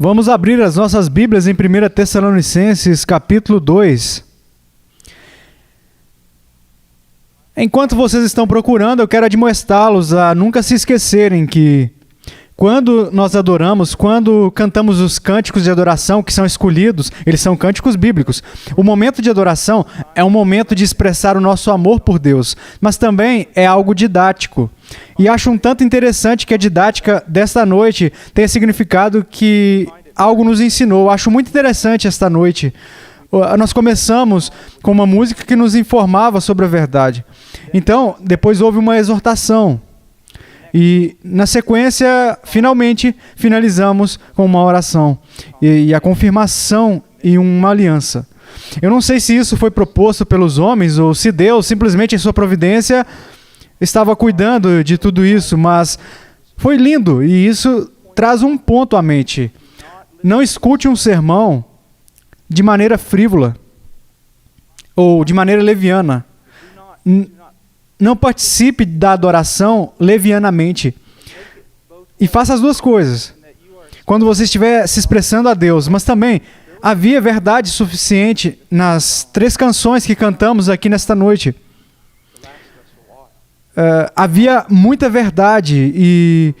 Vamos abrir as nossas Bíblias em 1 Tessalonicenses, capítulo 2. Enquanto vocês estão procurando, eu quero admoestá-los a nunca se esquecerem que quando nós adoramos, quando cantamos os cânticos de adoração que são escolhidos, eles são cânticos bíblicos. O momento de adoração é um momento de expressar o nosso amor por Deus, mas também é algo didático. E acho um tanto interessante que a didática desta noite tenha significado que algo nos ensinou. Acho muito interessante esta noite. Nós começamos com uma música que nos informava sobre a verdade. Então, depois houve uma exortação. E, na sequência, finalmente, finalizamos com uma oração. E a confirmação e uma aliança. Eu não sei se isso foi proposto pelos homens ou se Deus, simplesmente em sua providência, estava cuidando de tudo isso, mas foi lindo. E isso traz um ponto à mente. Não escute um sermão de maneira frívola ou de maneira leviana. Não participe da adoração levianamente. E faça as duas coisas. Quando você estiver se expressando a Deus, mas também havia verdade suficiente nas 3 canções que cantamos aqui nesta noite. Havia muita verdade e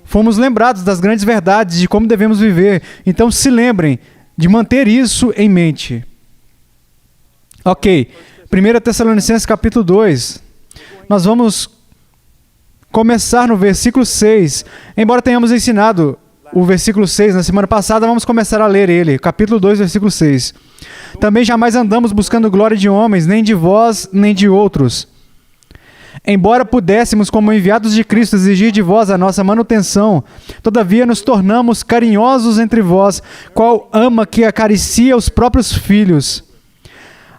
fomos lembrados das grandes verdades de como devemos viver. Então se lembrem de manter isso em mente. Ok, 1 Tessalonicenses capítulo 2. Nós vamos começar no versículo 6. Embora tenhamos ensinado o versículo 6 na semana passada, vamos começar a ler ele. Capítulo 2, versículo 6. Também jamais andamos buscando glória de homens, nem de vós, nem de outros. Embora pudéssemos, como enviados de Cristo, exigir de vós a nossa manutenção, todavia nos tornamos carinhosos entre vós, qual ama que acaricia os próprios filhos.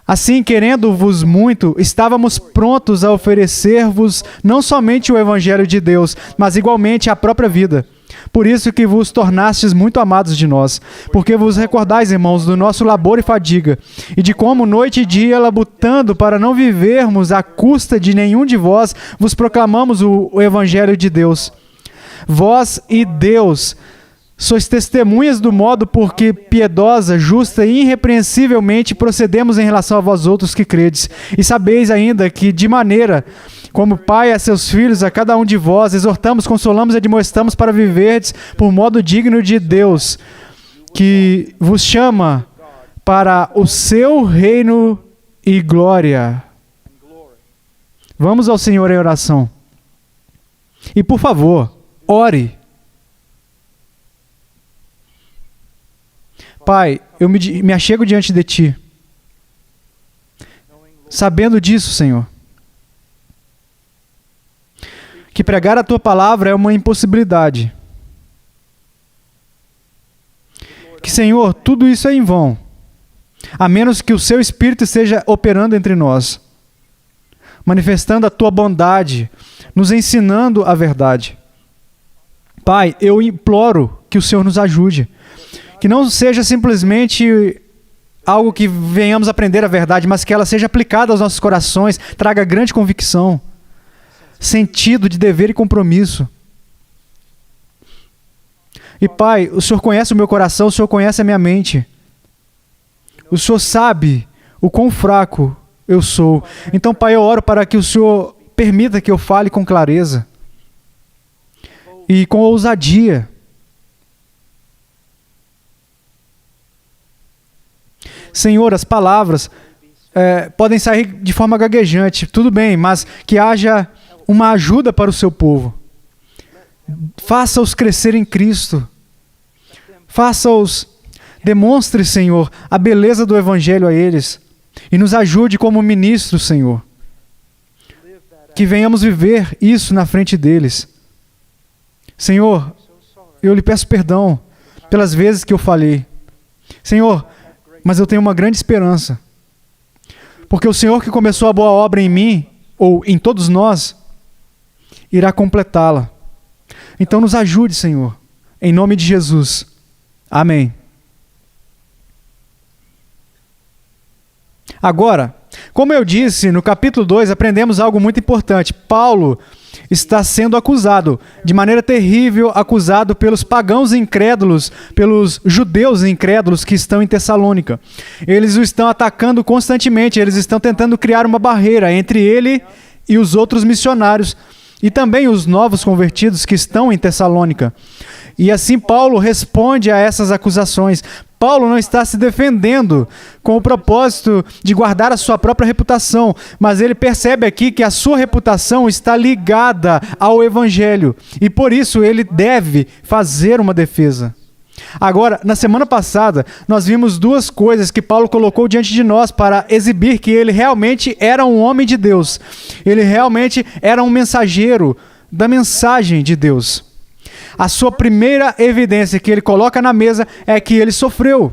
Assim, querendo-vos muito, estávamos prontos a oferecer-vos não somente o Evangelho de Deus, mas igualmente a própria vida. Por isso que vos tornastes muito amados de nós, porque vos recordais, irmãos, do nosso labor e fadiga, e de como noite e dia, labutando para não vivermos à custa de nenhum de vós, vos proclamamos o Evangelho de Deus. Vós e Deus sois testemunhas do modo por que piedosa, justa e irrepreensivelmente procedemos em relação a vós outros que credes. E sabeis ainda que, de maneira como pai a seus filhos, a cada um de vós, exortamos, consolamos e admoestamos para viverdes por modo digno de Deus, que vos chama para o seu reino e glória. Vamos ao Senhor em oração. E, por favor, ore. Pai, eu me achego diante de Ti, sabendo disso, Senhor, que pregar a Tua palavra é uma impossibilidade. Que, Senhor, tudo isso é em vão, a menos que o Seu Espírito esteja operando entre nós, manifestando a Tua bondade, nos ensinando a verdade. Pai, eu imploro que o Senhor nos ajude. Que não seja simplesmente algo que venhamos aprender a verdade, mas que ela seja aplicada aos nossos corações, traga grande convicção, sentido de dever e compromisso. E Pai, o Senhor conhece o meu coração, o Senhor conhece a minha mente. O Senhor sabe o quão fraco eu sou. Então, Pai, eu oro para que o Senhor permita que eu fale com clareza e com ousadia. Senhor, as palavras podem sair de forma gaguejante, tudo bem, mas que haja uma ajuda para o seu povo. Faça-os crescer em Cristo. Faça-os, demonstre, Senhor, a beleza do Evangelho a eles. E nos ajude como ministros, Senhor. Que venhamos viver isso na frente deles. Senhor, eu lhe peço perdão pelas vezes que eu falhei. Senhor, mas eu tenho uma grande esperança. Porque o Senhor que começou a boa obra em mim, ou em todos nós, irá completá-la. Então nos ajude, Senhor, em nome de Jesus. Amém. Agora, como eu disse, no capítulo 2 aprendemos algo muito importante. Paulo está sendo acusado, de maneira terrível, acusado pelos pagãos incrédulos, pelos judeus incrédulos que estão em Tessalônica. Eles o estão atacando constantemente, eles estão tentando criar uma barreira entre ele e os outros missionários, e também os novos convertidos que estão em Tessalônica. E assim Paulo responde a essas acusações. Paulo não está se defendendo com o propósito de guardar a sua própria reputação, mas ele percebe aqui que a sua reputação está ligada ao Evangelho, e por isso ele deve fazer uma defesa. Agora, na semana passada, nós vimos duas coisas que Paulo colocou diante de nós para exibir que ele realmente era um homem de Deus. Ele realmente era um mensageiro da mensagem de Deus. A sua primeira evidência que ele coloca na mesa é que ele sofreu.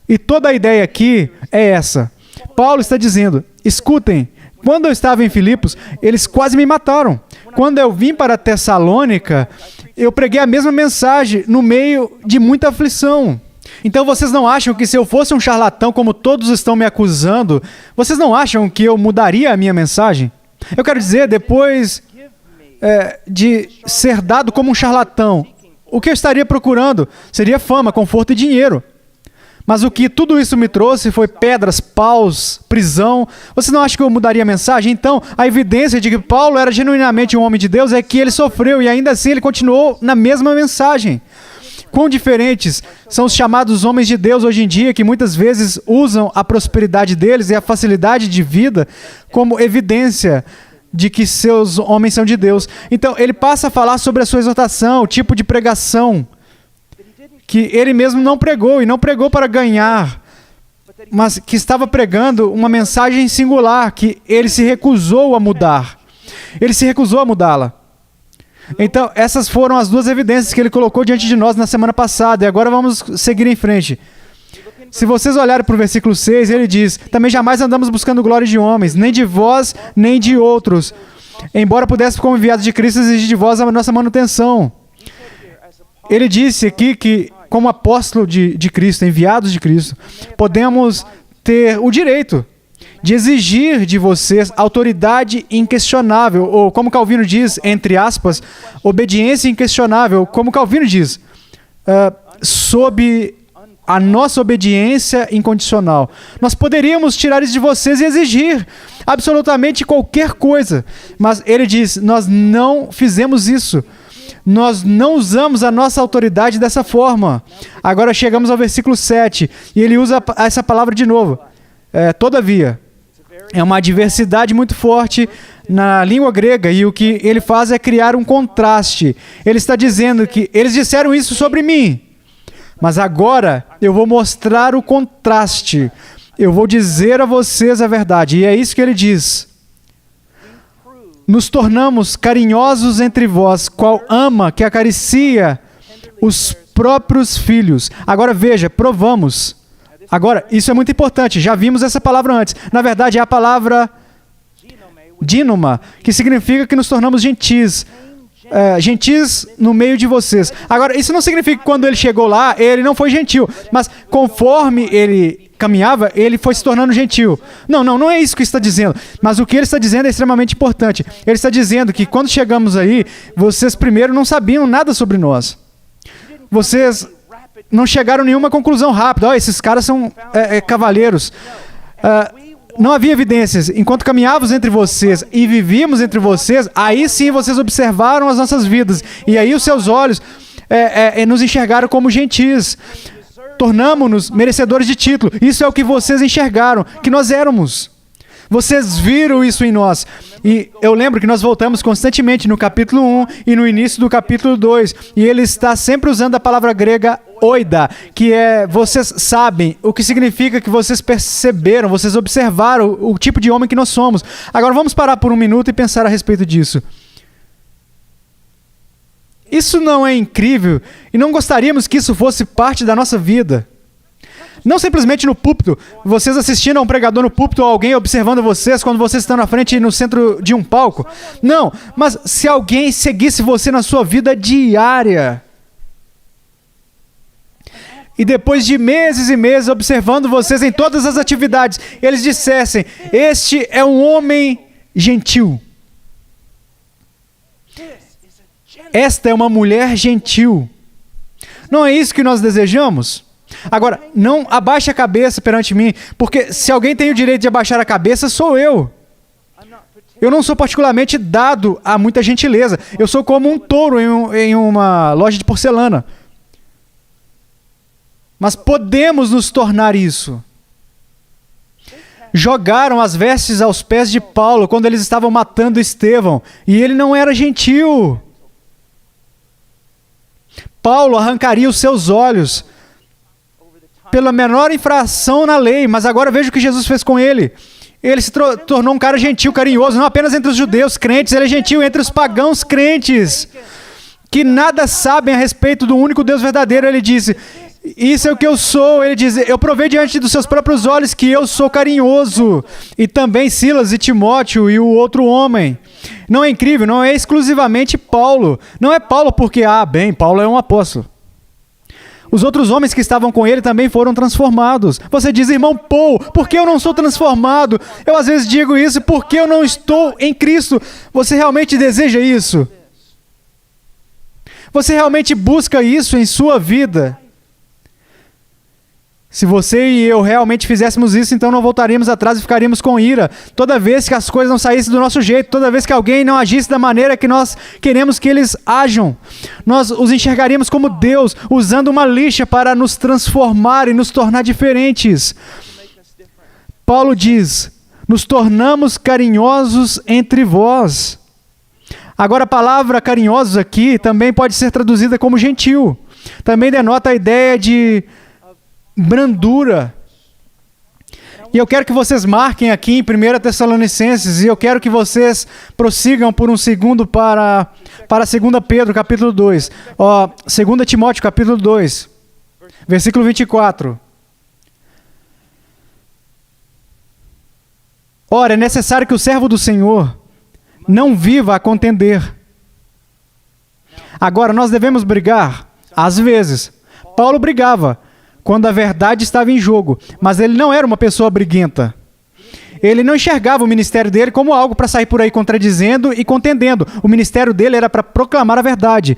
E toda a ideia aqui é essa. Paulo está dizendo, escutem, quando eu estava em Filipos, eles quase me mataram. Quando eu vim para Tessalônica, eu preguei a mesma mensagem no meio de muita aflição. Então vocês não acham que se eu fosse um charlatão como todos estão me acusando, vocês não acham que eu mudaria a minha mensagem? Eu quero dizer, depois de ser dado como um charlatão, o que eu estaria procurando seria fama, conforto e dinheiro. Mas o que tudo isso me trouxe foi pedras, paus, prisão. Você não acha que eu mudaria a mensagem? Então, a evidência de que Paulo era genuinamente um homem de Deus é que ele sofreu e ainda assim ele continuou na mesma mensagem. Quão diferentes são os chamados homens de Deus hoje em dia, que muitas vezes usam a prosperidade deles e a facilidade de vida como evidência de que seus homens são de Deus. Então, ele passa a falar sobre a sua exortação, o tipo de pregação que ele mesmo não pregou, e não pregou para ganhar, mas que estava pregando uma mensagem singular, que ele se recusou a mudar. Ele se recusou a mudá-la. Então, essas foram as duas evidências que ele colocou diante de nós na semana passada, e agora vamos seguir em frente. Se vocês olharem para o versículo 6, ele diz, também jamais andamos buscando glória de homens, nem de vós, nem de outros, embora pudéssemos, como enviados de Cristo, exigir de vós a nossa manutenção. Ele disse aqui que, como apóstolo de Cristo, enviados de Cristo, podemos ter o direito de exigir de vocês autoridade inquestionável, ou como Calvino diz, entre aspas, obediência inquestionável, como Calvino diz, sob a nossa obediência incondicional. Nós poderíamos tirar isso de vocês e exigir absolutamente qualquer coisa, mas ele diz, nós não fizemos isso. Nós não usamos a nossa autoridade dessa forma. Agora chegamos ao versículo 7, e ele usa essa palavra de novo. Todavia, é uma adversidade muito forte na língua grega, e o que ele faz é criar um contraste. Ele está dizendo que eles disseram isso sobre mim, mas agora eu vou mostrar o contraste. Eu vou dizer a vocês a verdade, e é isso que ele diz. Nos tornamos carinhosos entre vós, qual ama que acaricia os próprios filhos. Agora veja, provamos. Agora, isso é muito importante, já vimos essa palavra antes. Na verdade, é a palavra dínoma, que significa que nos tornamos gentis. Gentis no meio de vocês. Agora, isso não significa que quando ele chegou lá, ele não foi gentil, mas conforme ele caminhava, ele foi se tornando gentil. Não é isso que está dizendo, mas o que ele está dizendo é extremamente importante. Ele está dizendo que quando chegamos aí, vocês primeiro não sabiam nada sobre nós. Vocês não chegaram a nenhuma conclusão rápida. Esses caras são cavalheiros. Não havia evidências. Enquanto caminhávamos entre vocês e vivíamos entre vocês, aí sim vocês observaram as nossas vidas. E aí os seus olhos nos enxergaram como gentis. Tornamo-nos merecedores de título. Isso é o que vocês enxergaram, que nós éramos. Vocês viram isso em nós. E eu lembro que nós voltamos constantemente no capítulo 1 e no início do capítulo 2. E ele está sempre usando a palavra grega oida, que é, vocês sabem, o que significa que vocês perceberam, vocês observaram o tipo de homem que nós somos. Agora vamos parar por um minuto e pensar a respeito disso. Isso não é incrível? E não gostaríamos que isso fosse parte da nossa vida? Não simplesmente no púlpito, vocês assistindo a um pregador no púlpito ou alguém observando vocês quando vocês estão na frente no centro de um palco. Não, mas se alguém seguisse você na sua vida diária. e depois de meses e meses observando vocês em todas as atividades, eles dissessem: este é um homem gentil. Esta é uma mulher gentil. Não é isso que nós desejamos? Agora, não abaixe a cabeça perante mim, porque se alguém tem o direito de abaixar a cabeça, sou eu. Eu não sou particularmente dado a muita gentileza. Eu sou como um touro em uma loja de porcelana. Mas podemos nos tornar isso. Jogaram as vestes aos pés de Paulo quando eles estavam matando Estevão. E ele não era gentil. Paulo arrancaria os seus olhos pela menor infração na lei. Mas agora veja o que Jesus fez com ele. Ele se tornou um cara gentil, carinhoso, não apenas entre os judeus crentes, ele é gentil entre os pagãos crentes, que nada sabem a respeito do único Deus verdadeiro. Ele disse: isso é o que eu sou. Ele diz: eu provei diante dos seus próprios olhos que eu sou carinhoso. E também Silas e Timóteo e o outro homem. Não é incrível? Não é exclusivamente Paulo. Não é Paulo porque, Paulo é um apóstolo. Os outros homens que estavam com ele também foram transformados. Você diz: irmão Paul, por que eu não sou transformado? Eu às vezes digo isso: porque eu não estou em Cristo. Você realmente deseja isso? Você realmente busca isso em sua vida? Se você e eu realmente fizéssemos isso, então não voltaríamos atrás e ficaríamos com ira. Toda vez que as coisas não saíssem do nosso jeito, toda vez que alguém não agisse da maneira que nós queremos que eles ajam, nós os enxergaríamos como Deus, usando uma lixa para nos transformar e nos tornar diferentes. Paulo diz: nos tornamos carinhosos entre vós. Agora, a palavra carinhosos aqui também pode ser traduzida como gentil. Também denota a ideia de brandura. E eu quero que vocês marquem aqui em 1 Tessalonicenses, e eu quero que vocês prossigam por um segundo para 2 Pedro, capítulo 2. 2 Timóteo, capítulo 2, versículo 24. Ora, é necessário que o servo do Senhor não viva a contender. Agora, nós devemos brigar? Às vezes. Paulo brigava quando a verdade estava em jogo, mas ele não era uma pessoa briguenta. Ele não enxergava o ministério dele como algo para sair por aí contradizendo e contendendo. O ministério dele era para proclamar a verdade.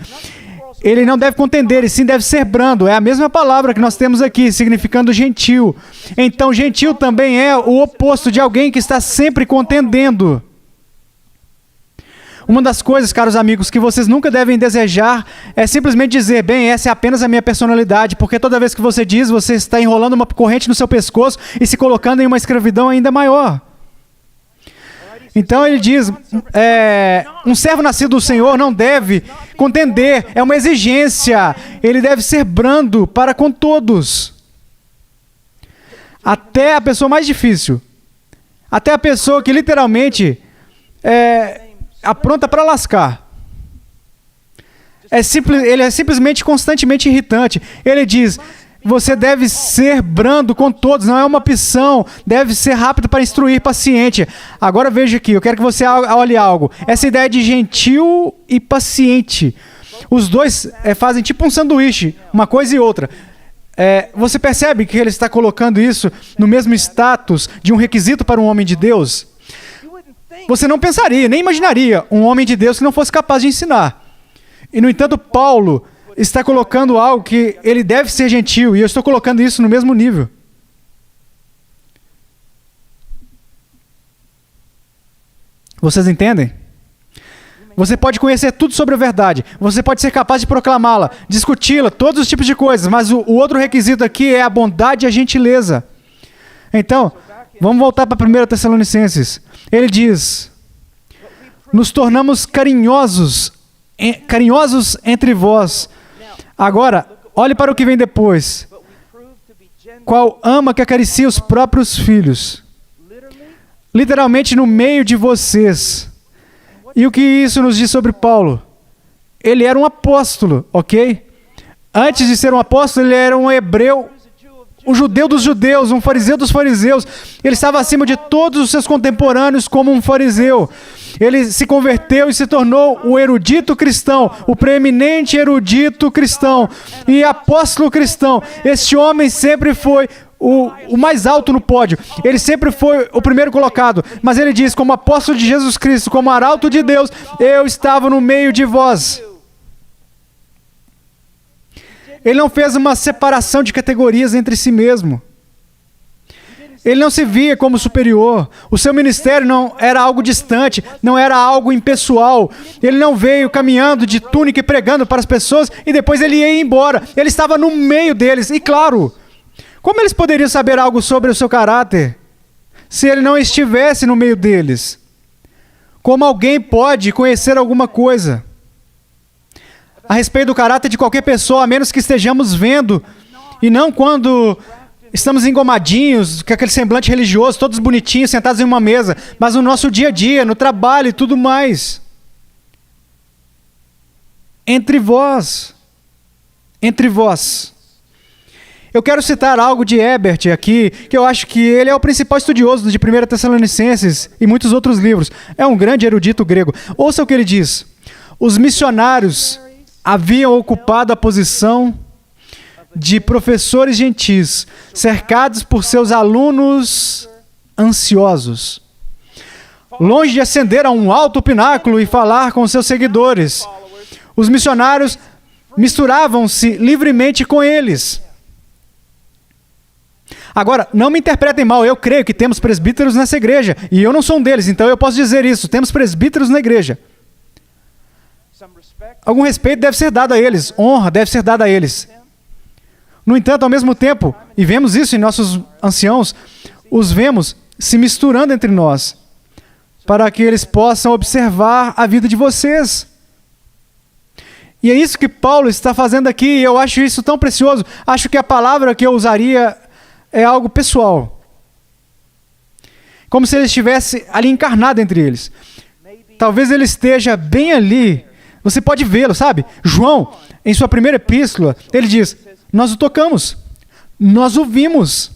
Ele não deve contender, e sim deve ser brando. É a mesma palavra que nós temos aqui, significando gentil. Então, gentil também é o oposto de alguém que está sempre contendendo. Uma das coisas, caros amigos, que vocês nunca devem desejar é simplesmente dizer: bem, essa é apenas a minha personalidade, porque toda vez que você diz, você está enrolando uma corrente no seu pescoço e se colocando em uma escravidão ainda maior. Então ele diz: um servo nascido do Senhor não deve contender, é uma exigência, ele deve ser brando para com todos. Até a pessoa mais difícil, até a pessoa que literalmente apronta para lascar. Ele é simplesmente constantemente irritante. Ele diz: você deve ser brando com todos, não é uma opção. Deve ser rápido para instruir, paciente. Agora veja aqui, eu quero que você olhe algo. Essa ideia de gentil e paciente. Os dois fazem tipo um sanduíche, uma coisa e outra. Você percebe que ele está colocando isso no mesmo status de um requisito para um homem de Deus? Você não pensaria, nem imaginaria um homem de Deus que não fosse capaz de ensinar. E, no entanto, Paulo está colocando algo que ele deve ser gentil, e eu estou colocando isso no mesmo nível. Vocês entendem? Você pode conhecer tudo sobre a verdade, você pode ser capaz de proclamá-la, discuti-la, todos os tipos de coisas, mas o outro requisito aqui é a bondade e a gentileza. Então, vamos voltar para 1 Tessalonicenses. Ele diz: nos tornamos carinhosos entre vós. Agora, olhe para o que vem depois. Qual ama que acaricia os próprios filhos. Literalmente no meio de vocês. E o que isso nos diz sobre Paulo? Ele era um apóstolo, ok? Antes de ser um apóstolo, ele era um hebreu o judeu dos judeus, um fariseu dos fariseus. Ele estava acima de todos os seus contemporâneos como um fariseu. Ele se converteu e se tornou o erudito cristão, o preeminente erudito cristão e apóstolo cristão. Este homem sempre foi o mais alto no pódio. Ele sempre foi o primeiro colocado. Mas ele diz, como apóstolo de Jesus Cristo, como arauto de Deus, eu estava no meio de vós. Ele não fez uma separação de categorias entre si mesmo. Ele não se via como superior. O seu ministério não era algo distante, não era algo impessoal. Ele não veio caminhando de túnica e pregando para as pessoas e depois ele ia embora. Ele estava no meio deles. E claro, como eles poderiam saber algo sobre o seu caráter se ele não estivesse no meio deles? Como alguém pode conhecer alguma coisa a respeito do caráter de qualquer pessoa, a menos que estejamos vendo, e não quando estamos engomadinhos, com aquele semblante religioso, todos bonitinhos, sentados em uma mesa, mas no nosso dia a dia, no trabalho e tudo mais. Entre vós. Eu quero citar algo de Ebert aqui, que eu acho que ele é o principal estudioso de 1 Tessalonicenses e muitos outros livros. É um grande erudito grego. Ouça o que ele diz. Os missionários haviam ocupado a posição de professores gentis, cercados por seus alunos ansiosos. Longe de ascender a um alto pináculo e falar com seus seguidores, os missionários misturavam-se livremente com eles. Agora, não me interpretem mal, eu creio que temos presbíteros nessa igreja, e eu não sou um deles, então eu posso dizer isso, temos presbíteros na igreja. Algum respeito deve ser dado a eles, honra deve ser dada a eles. No entanto, ao mesmo tempo, e vemos isso em nossos anciãos, os vemos se misturando entre nós, para que eles possam observar a vida de vocês. E é isso que Paulo está fazendo aqui, e eu acho isso tão precioso. Acho que a palavra que eu usaria é algo pessoal. Como se ele estivesse ali encarnado entre eles. Talvez ele esteja bem ali. Você pode vê-lo, sabe? João, em sua primeira epístola, ele diz, nós o tocamos, nós o vimos,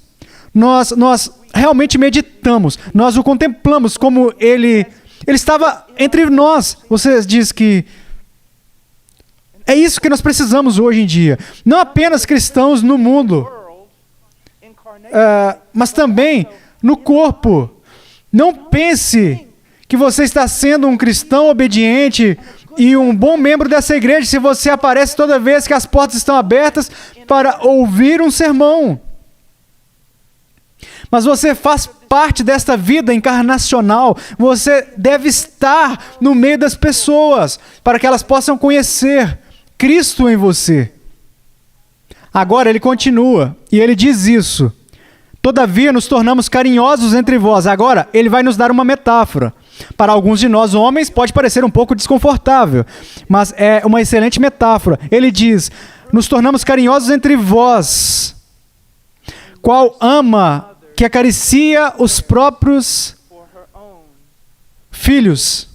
nós realmente meditamos, nós o contemplamos como ele estava entre nós. Você diz que é isso que nós precisamos hoje em dia. Não apenas cristãos no mundo, mas também no corpo. Não pense que você está sendo um cristão obediente e um bom membro dessa igreja se você aparece toda vez que as portas estão abertas para ouvir um sermão. Mas você faz parte desta vida encarnacional. Você deve estar no meio das pessoas para que elas possam conhecer Cristo em você. Agora ele continua e ele diz isso. Todavia nos tornamos carinhosos entre vós. Agora ele vai nos dar uma metáfora. Para alguns de nós, homens, pode parecer um pouco desconfortável, mas é uma excelente metáfora. Ele diz, nos tornamos carinhosos entre vós. Qual ama que acaricia os próprios filhos?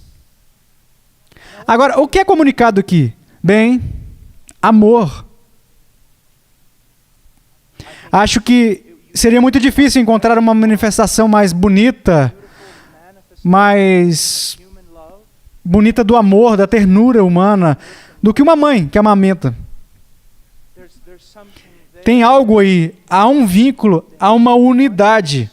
Agora, o que é comunicado aqui? Bem, amor. Acho que seria muito difícil encontrar uma manifestação mais bonita, mais bonita do amor, da ternura humana, do que uma mãe que amamenta. Tem algo aí, há um vínculo, há uma unidade.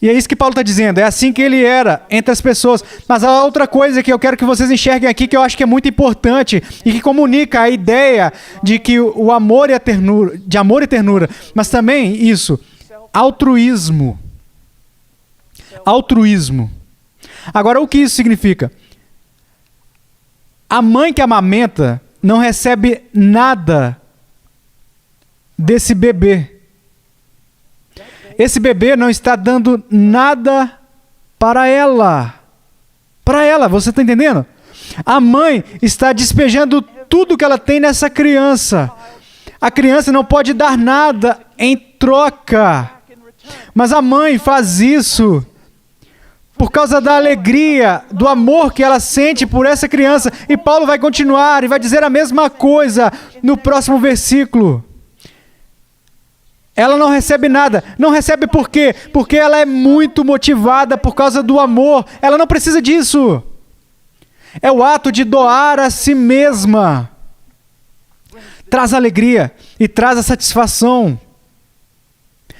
E é isso que Paulo está dizendo, é assim que ele era entre as pessoas. Mas há outra coisa que eu quero que vocês enxerguem aqui, que eu acho que é muito importante, e que comunica a ideia de que o amor e a ternura, de amor e ternura, mas também isso, altruísmo. Altruísmo. Agora, o que isso significa? A mãe que amamenta não recebe nada desse bebê. Esse bebê não está dando nada para ela. Para ela, você está entendendo? A mãe está despejando tudo que ela tem nessa criança. A criança não pode dar nada em troca. Mas a mãe faz isso por causa da alegria, do amor que ela sente por essa criança. E Paulo vai continuar e vai dizer a mesma coisa no próximo versículo. ela não recebe nada. Não recebe por quê? Porque ela é muito motivada por causa do amor. Ela não precisa disso. É o ato de doar a si mesma. Traz alegria e traz a satisfação.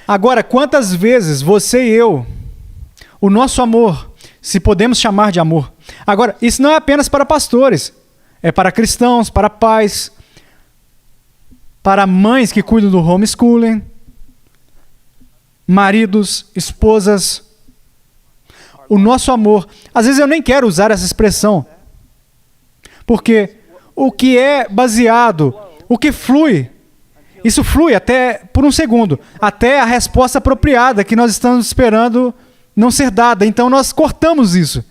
Agora, quantas vezes você e eu, o nosso amor, se podemos chamar de amor. Agora, isso não é apenas para pastores. É para cristãos, para pais, para mães que cuidam do homeschooling, maridos, esposas. O nosso amor. Às vezes eu nem quero usar essa expressão. Porque o que é baseado, o que flui, isso flui até por um segundo, até a resposta apropriada que nós estamos esperando não ser dada. Então nós cortamos isso.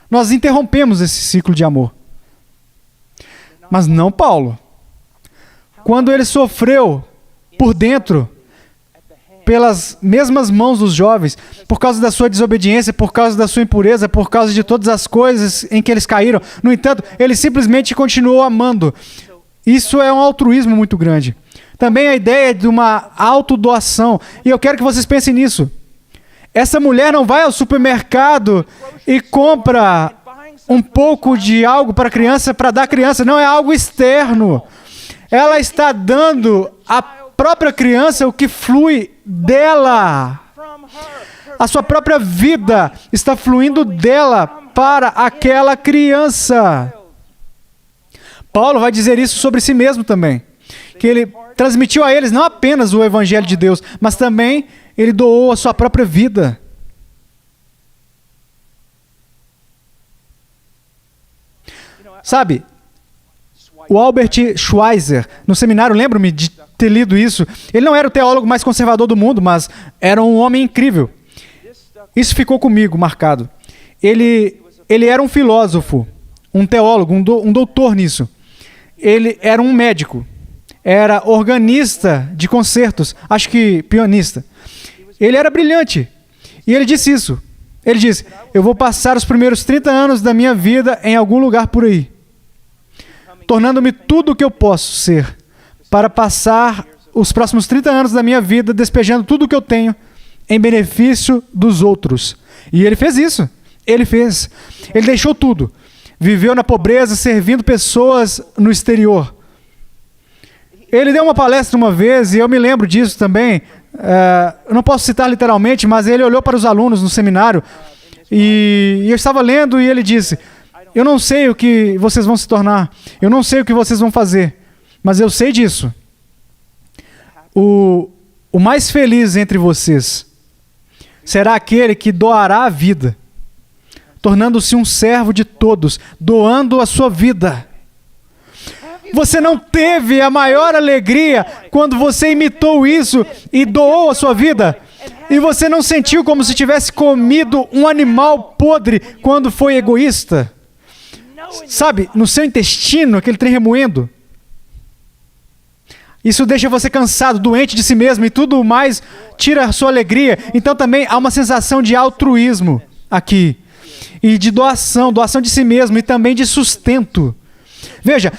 Nós interrompemos esse ciclo de amor. Mas não Paulo. Quando ele sofreu por dentro, pelas mesmas mãos dos jovens, por causa da sua desobediência, por causa da sua impureza, por causa de todas as coisas em que eles caíram, no entanto, ele simplesmente continuou amando. Isso é um altruísmo muito grande. Também a ideia de uma autodoação. E eu quero que vocês pensem nisso. Essa mulher não vai ao supermercado e compra um pouco de algo para a criança, para dar à criança. Não é algo externo. Ela está dando à própria criança o que flui dela. A sua própria vida está fluindo dela para aquela criança. Paulo vai dizer isso sobre si mesmo também. Que ele transmitiu a eles não apenas o Evangelho de Deus, mas também ele doou a sua própria vida. Sabe, o Albert Schweitzer, no seminário, lembro-me de ter lido isso, ele não era o teólogo mais conservador do mundo, mas era um homem incrível. Isso ficou comigo marcado. Ele era um filósofo, um teólogo, um doutor nisso. Ele era um médico. Era organista de concertos, acho que pianista. Ele era brilhante. E ele disse isso. Ele disse, eu vou passar os primeiros 30 anos da minha vida em algum lugar por aí, tornando-me tudo o que eu posso ser, para passar os próximos 30 anos da minha vida despejando tudo o que eu tenho em benefício dos outros. E ele fez isso. Ele fez. Ele deixou tudo. Viveu na pobreza, servindo pessoas no exterior. Ele deu uma palestra uma vez, e eu me lembro disso também. Eu não posso citar literalmente, mas ele olhou para os alunos no seminário, e eu estava lendo, e ele disse, eu não sei o que vocês vão se tornar, eu não sei o que vocês vão fazer, mas eu sei disso. O mais feliz entre vocês será aquele que doará a vida, tornando-se um servo de todos, doando a sua vida. Você não teve a maior alegria quando você imitou isso e doou a sua vida? E você não sentiu como se tivesse comido um animal podre quando foi egoísta? Sabe, no seu intestino, aquele trem remoendo? Isso deixa você cansado, doente de si mesmo e tudo mais tira a sua alegria. Então também há uma sensação de altruísmo aqui. E de doação de si mesmo e também de sustento. Veja,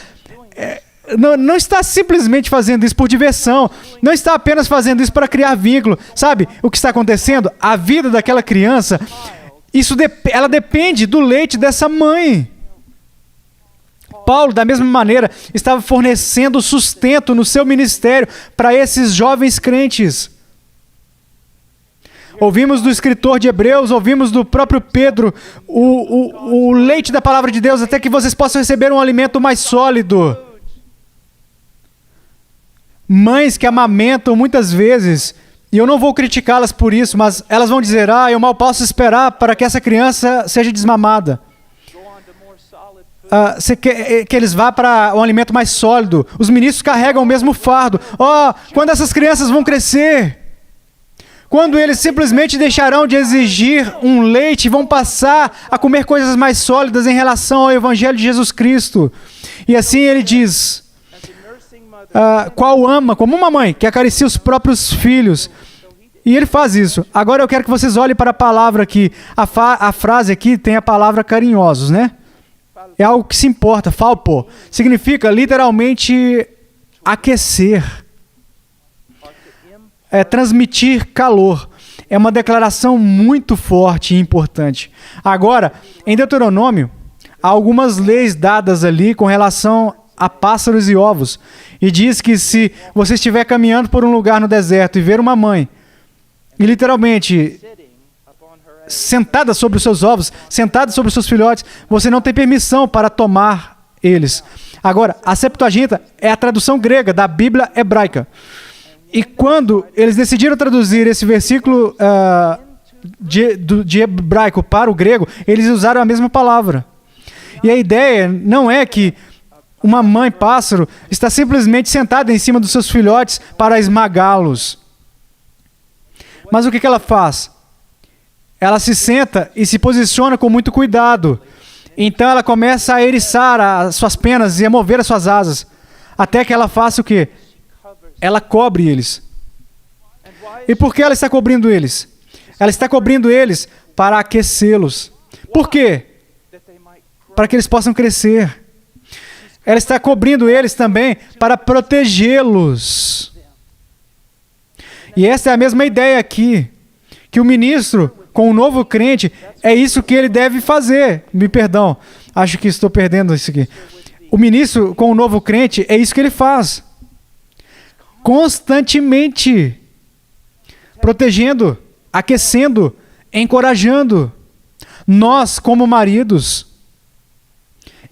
não está simplesmente fazendo isso por diversão, não está apenas fazendo isso para criar vínculo. Sabe o que está acontecendo? A vida daquela criança, ela depende do leite dessa mãe. Paulo, da mesma maneira, estava fornecendo sustento no seu ministério para esses jovens crentes. Ouvimos do escritor de Hebreus, ouvimos do próprio Pedro, o leite da palavra de Deus, até que vocês possam receber um alimento mais sólido. Mães que amamentam muitas vezes, e eu não vou criticá-las por isso, mas elas vão dizer, eu mal posso esperar para que essa criança seja desmamada. Você quer que eles vá para um alimento mais sólido. Os ministros carregam o mesmo fardo. Quando essas crianças vão crescer? Quando eles simplesmente deixarão de exigir um leite e vão passar a comer coisas mais sólidas em relação ao Evangelho de Jesus Cristo. E assim ele diz, qual ama, como uma mãe que acaricia os próprios filhos. E ele faz isso. Agora eu quero que vocês olhem para a palavra aqui. A frase aqui tem a palavra carinhosos, né? É algo que se importa. Falpo significa literalmente aquecer. transmitir calor. É uma declaração muito forte e importante. Agora, em Deuteronômio, há algumas leis dadas ali com relação a pássaros e ovos. E diz que se você estiver caminhando por um lugar no deserto e ver uma mãe, e literalmente sentada sobre os seus ovos, sentada sobre os seus filhotes, você não tem permissão para tomar eles. Agora, a Septuaginta é a tradução grega da Bíblia hebraica. E quando eles decidiram traduzir esse versículo de hebraico para o grego, eles usaram a mesma palavra. E a ideia não é que uma mãe pássaro está simplesmente sentada em cima dos seus filhotes para esmagá-los. Mas o que ela faz? Ela se senta e se posiciona com muito cuidado. Então ela começa a eriçar as suas penas e a mover as suas asas. Até que ela faça o quê? Ela cobre eles. E por que ela está cobrindo eles? Ela está cobrindo eles para aquecê-los. Por quê? Para que eles possam crescer. Ela está cobrindo eles também para protegê-los. E essa é a mesma ideia aqui, que o ministro com o novo crente, é isso que ele deve fazer. Me perdão, acho que estou perdendo isso aqui. O ministro com o novo crente, é isso que ele faz. Constantemente. Protegendo, aquecendo, encorajando. Nós, como maridos,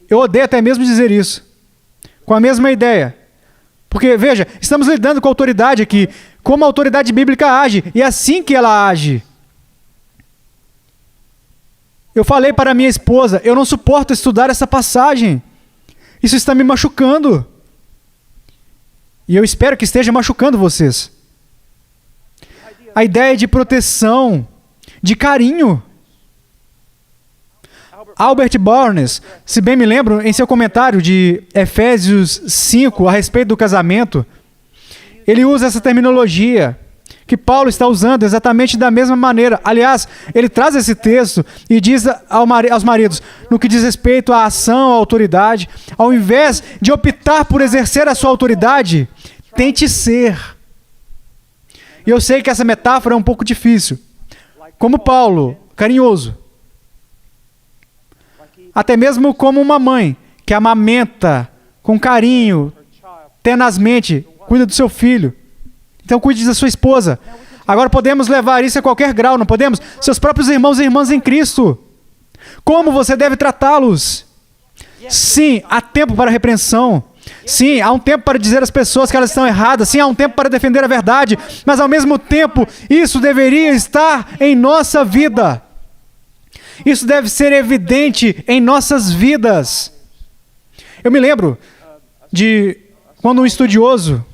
eu odeio até mesmo dizer isso, com a mesma ideia. Porque, veja, estamos lidando com a autoridade aqui, como a autoridade bíblica age, e é assim que ela age. Eu falei para minha esposa, eu não suporto estudar essa passagem. Isso está me machucando. E eu espero que esteja machucando vocês. A ideia de proteção, de carinho. Albert Barnes, se bem me lembro, em seu comentário de Efésios 5, a respeito do casamento, ele usa essa terminologia que Paulo está usando exatamente da mesma maneira. Aliás, ele traz esse texto e diz aos maridos, no que diz respeito à ação, à autoridade, ao invés de optar por exercer a sua autoridade, tente ser. E eu sei que essa metáfora é um pouco difícil. Como Paulo, carinhoso. Até mesmo como uma mãe que amamenta com carinho, tenazmente, cuida do seu filho. Então cuide da sua esposa. Agora podemos levar isso a qualquer grau, não podemos? Seus próprios irmãos e irmãs em Cristo. Como você deve tratá-los? Sim, há tempo para repreensão. Sim, há um tempo para dizer às pessoas que elas estão erradas. Sim, há um tempo para defender a verdade. Mas ao mesmo tempo, isso deveria estar em nossa vida. Isso deve ser evidente em nossas vidas. Eu me lembro de quando um estudioso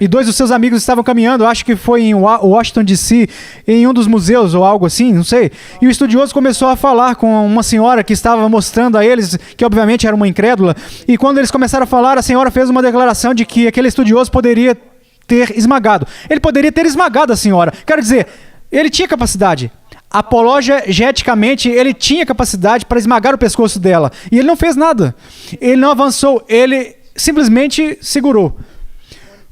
e dois dos seus amigos estavam caminhando, acho que foi em Washington, D.C., em um dos museus ou algo assim, não sei. E o estudioso começou a falar com uma senhora que estava mostrando a eles, que obviamente era uma incrédula. E quando eles começaram a falar, a senhora fez uma declaração de que aquele estudioso poderia ter esmagado. Ele poderia ter esmagado a senhora. Quero dizer, ele tinha capacidade. Apologeticamente, ele tinha capacidade para esmagar o pescoço dela. E ele não fez nada. Ele não avançou, ele simplesmente segurou.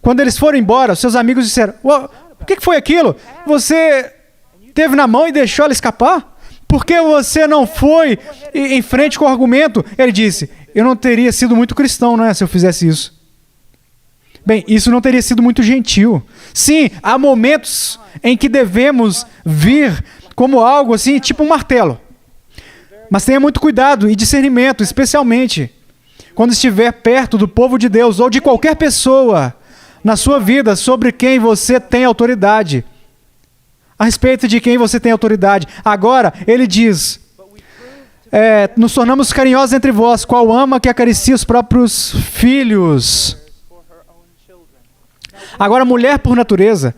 Quando eles foram embora, seus amigos disseram, o que foi aquilo? Você teve na mão e deixou ela escapar? Por que você não foi em frente com o argumento? Ele disse, eu não teria sido muito cristão, não é, se eu fizesse isso. Bem, isso não teria sido muito gentil. Sim, há momentos em que devemos vir como algo assim, tipo um martelo. Mas tenha muito cuidado e discernimento, especialmente quando estiver perto do povo de Deus ou de qualquer pessoa na sua vida sobre quem você tem autoridade. A respeito de quem você tem autoridade. Agora, ele diz, nos tornamos carinhosos entre vós, qual ama que acaricia os próprios filhos. Agora, a mulher por natureza,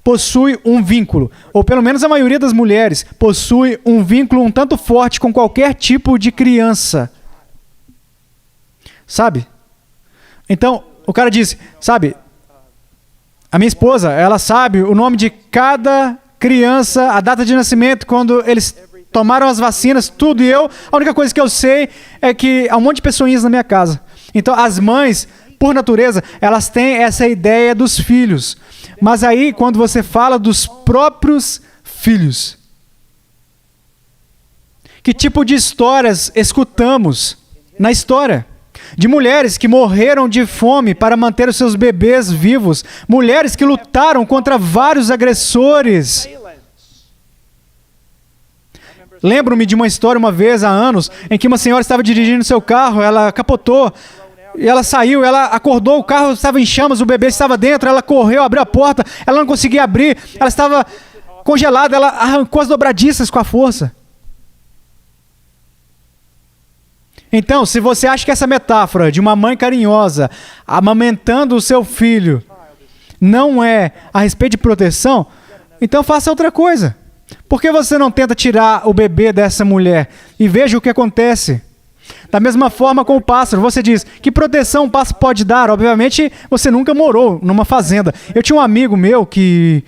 possui um vínculo, ou pelo menos a maioria das mulheres, possui um vínculo um tanto forte com qualquer tipo de criança. Sabe? Então, o cara disse, sabe, a minha esposa, ela sabe o nome de cada criança, a data de nascimento, quando eles tomaram as vacinas, tudo, e a única coisa que eu sei é que há um monte de pessoinhas na minha casa. Então, as mães, por natureza, elas têm essa ideia dos filhos. Mas aí, quando você fala dos próprios filhos, que tipo de histórias escutamos na história? De mulheres que morreram de fome para manter os seus bebês vivos. Mulheres que lutaram contra vários agressores. Lembro-me de uma história uma vez, há anos, em que uma senhora estava dirigindo seu carro, ela capotou, e ela saiu, ela acordou, o carro estava em chamas, o bebê estava dentro, ela correu, abriu a porta, ela não conseguia abrir, ela estava congelada, ela arrancou as dobradiças com a força. Então, se você acha que essa metáfora de uma mãe carinhosa amamentando o seu filho não é a respeito de proteção, então faça outra coisa. Por que você não tenta tirar o bebê dessa mulher e veja o que acontece? Da mesma forma com o pássaro, você diz, que proteção um pássaro pode dar? Obviamente, você nunca morou numa fazenda. Eu tinha um amigo meu que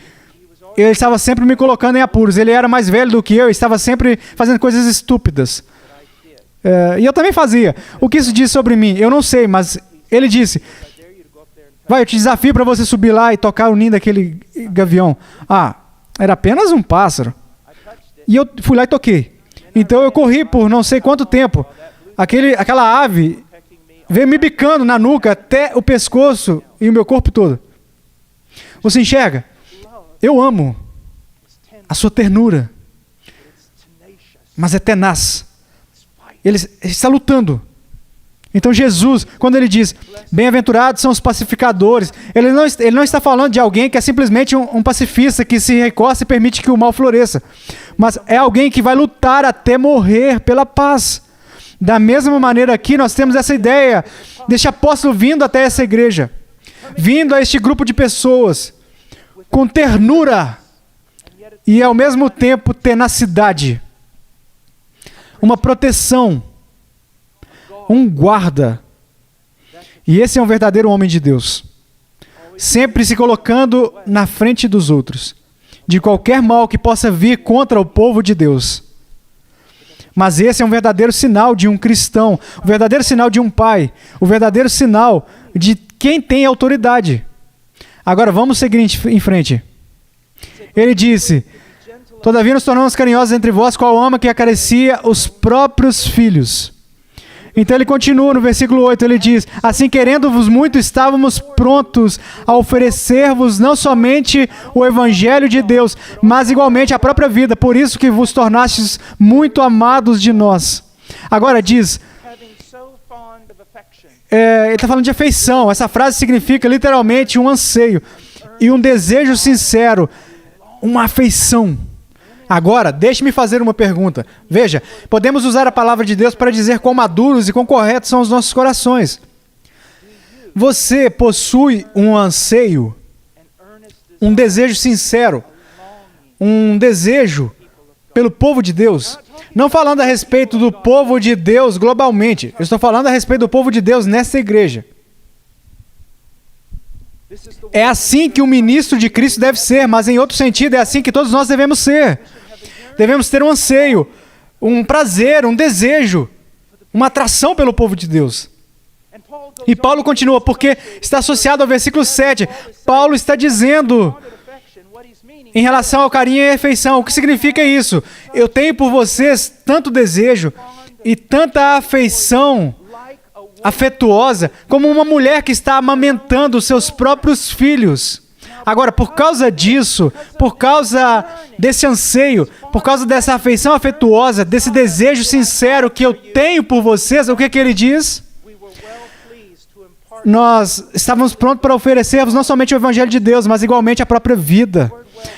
ele estava sempre me colocando em apuros. Ele era mais velho do que eu e estava sempre fazendo coisas estúpidas. E eu também fazia. O que isso diz sobre mim? Eu não sei, mas ele disse, vai, eu te desafio para você subir lá e tocar o ninho daquele gavião. Ah, era apenas um pássaro. E eu fui lá e toquei. Então eu corri por não sei quanto tempo. Aquela ave veio me bicando na nuca até o pescoço e o meu corpo todo. Você enxerga? Eu amo a sua ternura, mas é tenaz. Ele está lutando. Então Jesus, quando ele diz, bem-aventurados são os pacificadores, ele não está falando de alguém que é simplesmente um pacifista que se recosta e permite que o mal floresça. Mas é alguém que vai lutar até morrer pela paz. Da mesma maneira aqui, nós temos essa ideia deste apóstolo vindo até essa igreja, vindo a este grupo de pessoas, com ternura e ao mesmo tempo tenacidade. Uma proteção, um guarda. E esse é um verdadeiro homem de Deus. Sempre se colocando na frente dos outros, de qualquer mal que possa vir contra o povo de Deus. Mas esse é um verdadeiro sinal de um cristão, o verdadeiro sinal de um pai, o verdadeiro sinal de quem tem autoridade. Agora vamos seguir em frente. Ele disse, todavia nos tornamos carinhosos entre vós, qual ama que acaricia os próprios filhos. Então ele continua no versículo 8, ele diz, assim querendo-vos muito, estávamos prontos a oferecer-vos não somente o evangelho de Deus, mas igualmente a própria vida, por isso que vos tornastes muito amados de nós. Agora diz, ele está falando de afeição, essa frase significa literalmente um anseio e um desejo sincero, uma afeição. Agora, deixe-me fazer uma pergunta. Veja, podemos usar a palavra de Deus para dizer quão maduros e quão corretos são os nossos corações. Você possui um anseio, um desejo sincero, um desejo pelo povo de Deus? Não falando a respeito do povo de Deus globalmente, eu estou falando a respeito do povo de Deus nessa igreja. É assim que o ministro de Cristo deve ser, mas em outro sentido é assim que todos nós devemos ser. Devemos ter um anseio, um prazer, um desejo, uma atração pelo povo de Deus. E Paulo continua, porque está associado ao versículo 7. Paulo está dizendo, em relação ao carinho e afeição, o que significa isso? Eu tenho por vocês tanto desejo e tanta afeição afetuosa, como uma mulher que está amamentando os seus próprios filhos. Agora, por causa disso, por causa desse anseio, por causa dessa afeição afetuosa, desse desejo sincero que eu tenho por vocês, o que ele diz? Nós estávamos prontos para oferecer-vos não somente o Evangelho de Deus, mas igualmente a própria vida.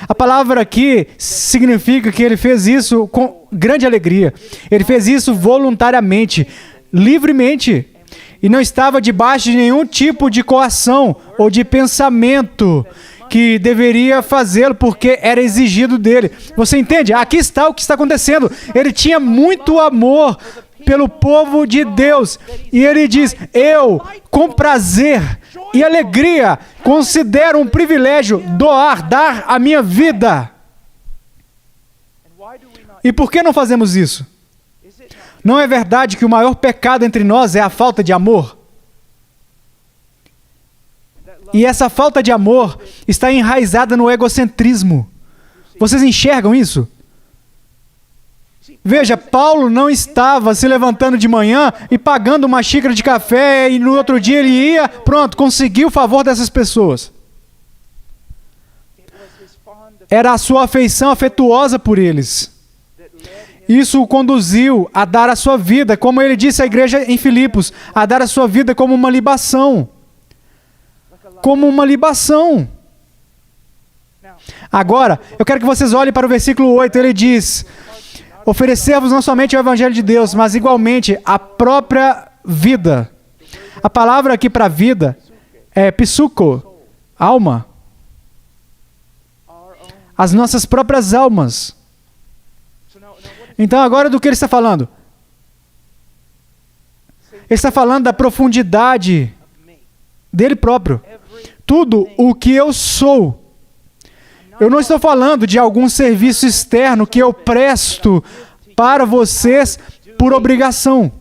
A palavra aqui significa que ele fez isso com grande alegria. Ele fez isso voluntariamente, livremente. E não estava debaixo de nenhum tipo de coação ou de pensamento que deveria fazê-lo porque era exigido dele. Você entende? Aqui está o que está acontecendo. Ele tinha muito amor pelo povo de Deus. E ele diz, eu, com prazer e alegria, considero um privilégio dar a minha vida. E por que não fazemos isso? Não é verdade que o maior pecado entre nós é a falta de amor? E essa falta de amor está enraizada no egocentrismo. Vocês enxergam isso? Veja, Paulo não estava se levantando de manhã e pagando uma xícara de café e no outro dia ele ia, pronto, conseguiu o favor dessas pessoas. Era a sua afeição afetuosa por eles. Isso o conduziu a dar a sua vida, como ele disse à igreja em Filipos, a dar a sua vida como uma libação. Como uma libação. Agora, eu quero que vocês olhem para o versículo 8, ele diz: oferecer-vos não somente o Evangelho de Deus, mas igualmente a própria vida. A palavra aqui para vida é psuko, alma. As nossas próprias almas. Então agora do que ele está falando? Ele está falando da profundidade dele próprio. Tudo o que eu sou. Eu não estou falando de algum serviço externo que eu presto para vocês por obrigação.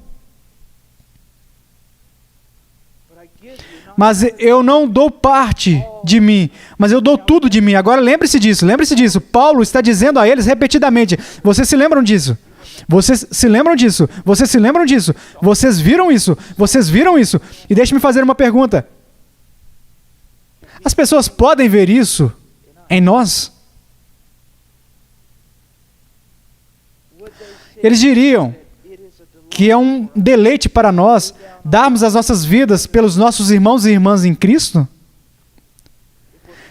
Mas eu não dou parte de mim, mas eu dou tudo de mim. Agora lembre-se disso. Paulo está dizendo a eles repetidamente: vocês se lembram disso? Vocês se lembram disso? Vocês se lembram disso? Vocês viram isso? Vocês viram isso? E deixe-me fazer uma pergunta. As pessoas podem ver isso em nós? Eles diriam que é um deleite para nós darmos as nossas vidas pelos nossos irmãos e irmãs em Cristo?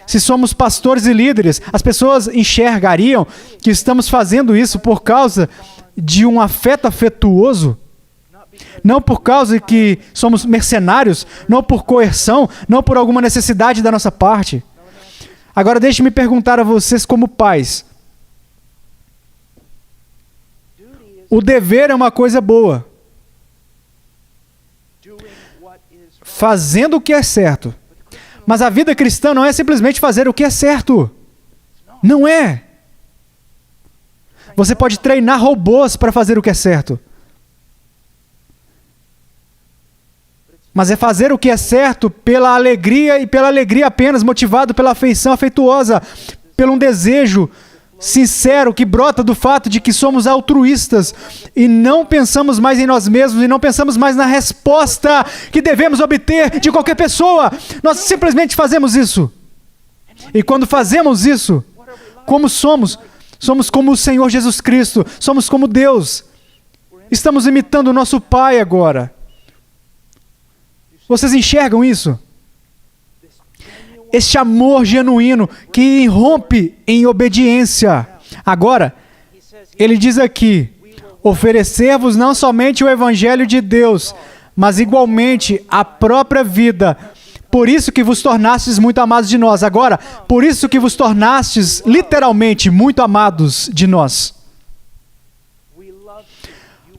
Se somos pastores e líderes, as pessoas enxergariam que estamos fazendo isso por causa de um afeto afetuoso? Não por causa que somos mercenários, não por coerção, não por alguma necessidade da nossa parte. Agora deixe-me perguntar a vocês como pais. O dever é uma coisa boa. Fazendo o que é certo. Mas a vida cristã não é simplesmente fazer o que é certo. Não é. Você pode treinar robôs para fazer o que é certo. Mas é fazer o que é certo pela alegria e pela alegria apenas, motivado pela afeição afetuosa, pelo um desejo sincero que brota do fato de que somos altruístas e não pensamos mais em nós mesmos e não pensamos mais na resposta que devemos obter de qualquer pessoa. Nós simplesmente fazemos isso. E quando fazemos isso, como somos? Somos como o Senhor Jesus Cristo, somos como Deus. Estamos imitando o nosso Pai agora. Vocês enxergam isso? Este amor genuíno que irrompe em obediência. Agora, ele diz aqui: oferecer-vos não somente o Evangelho de Deus, mas igualmente a própria vida. Por isso que vos tornastes muito amados de nós. Agora, por isso que vos tornastes literalmente muito amados de nós.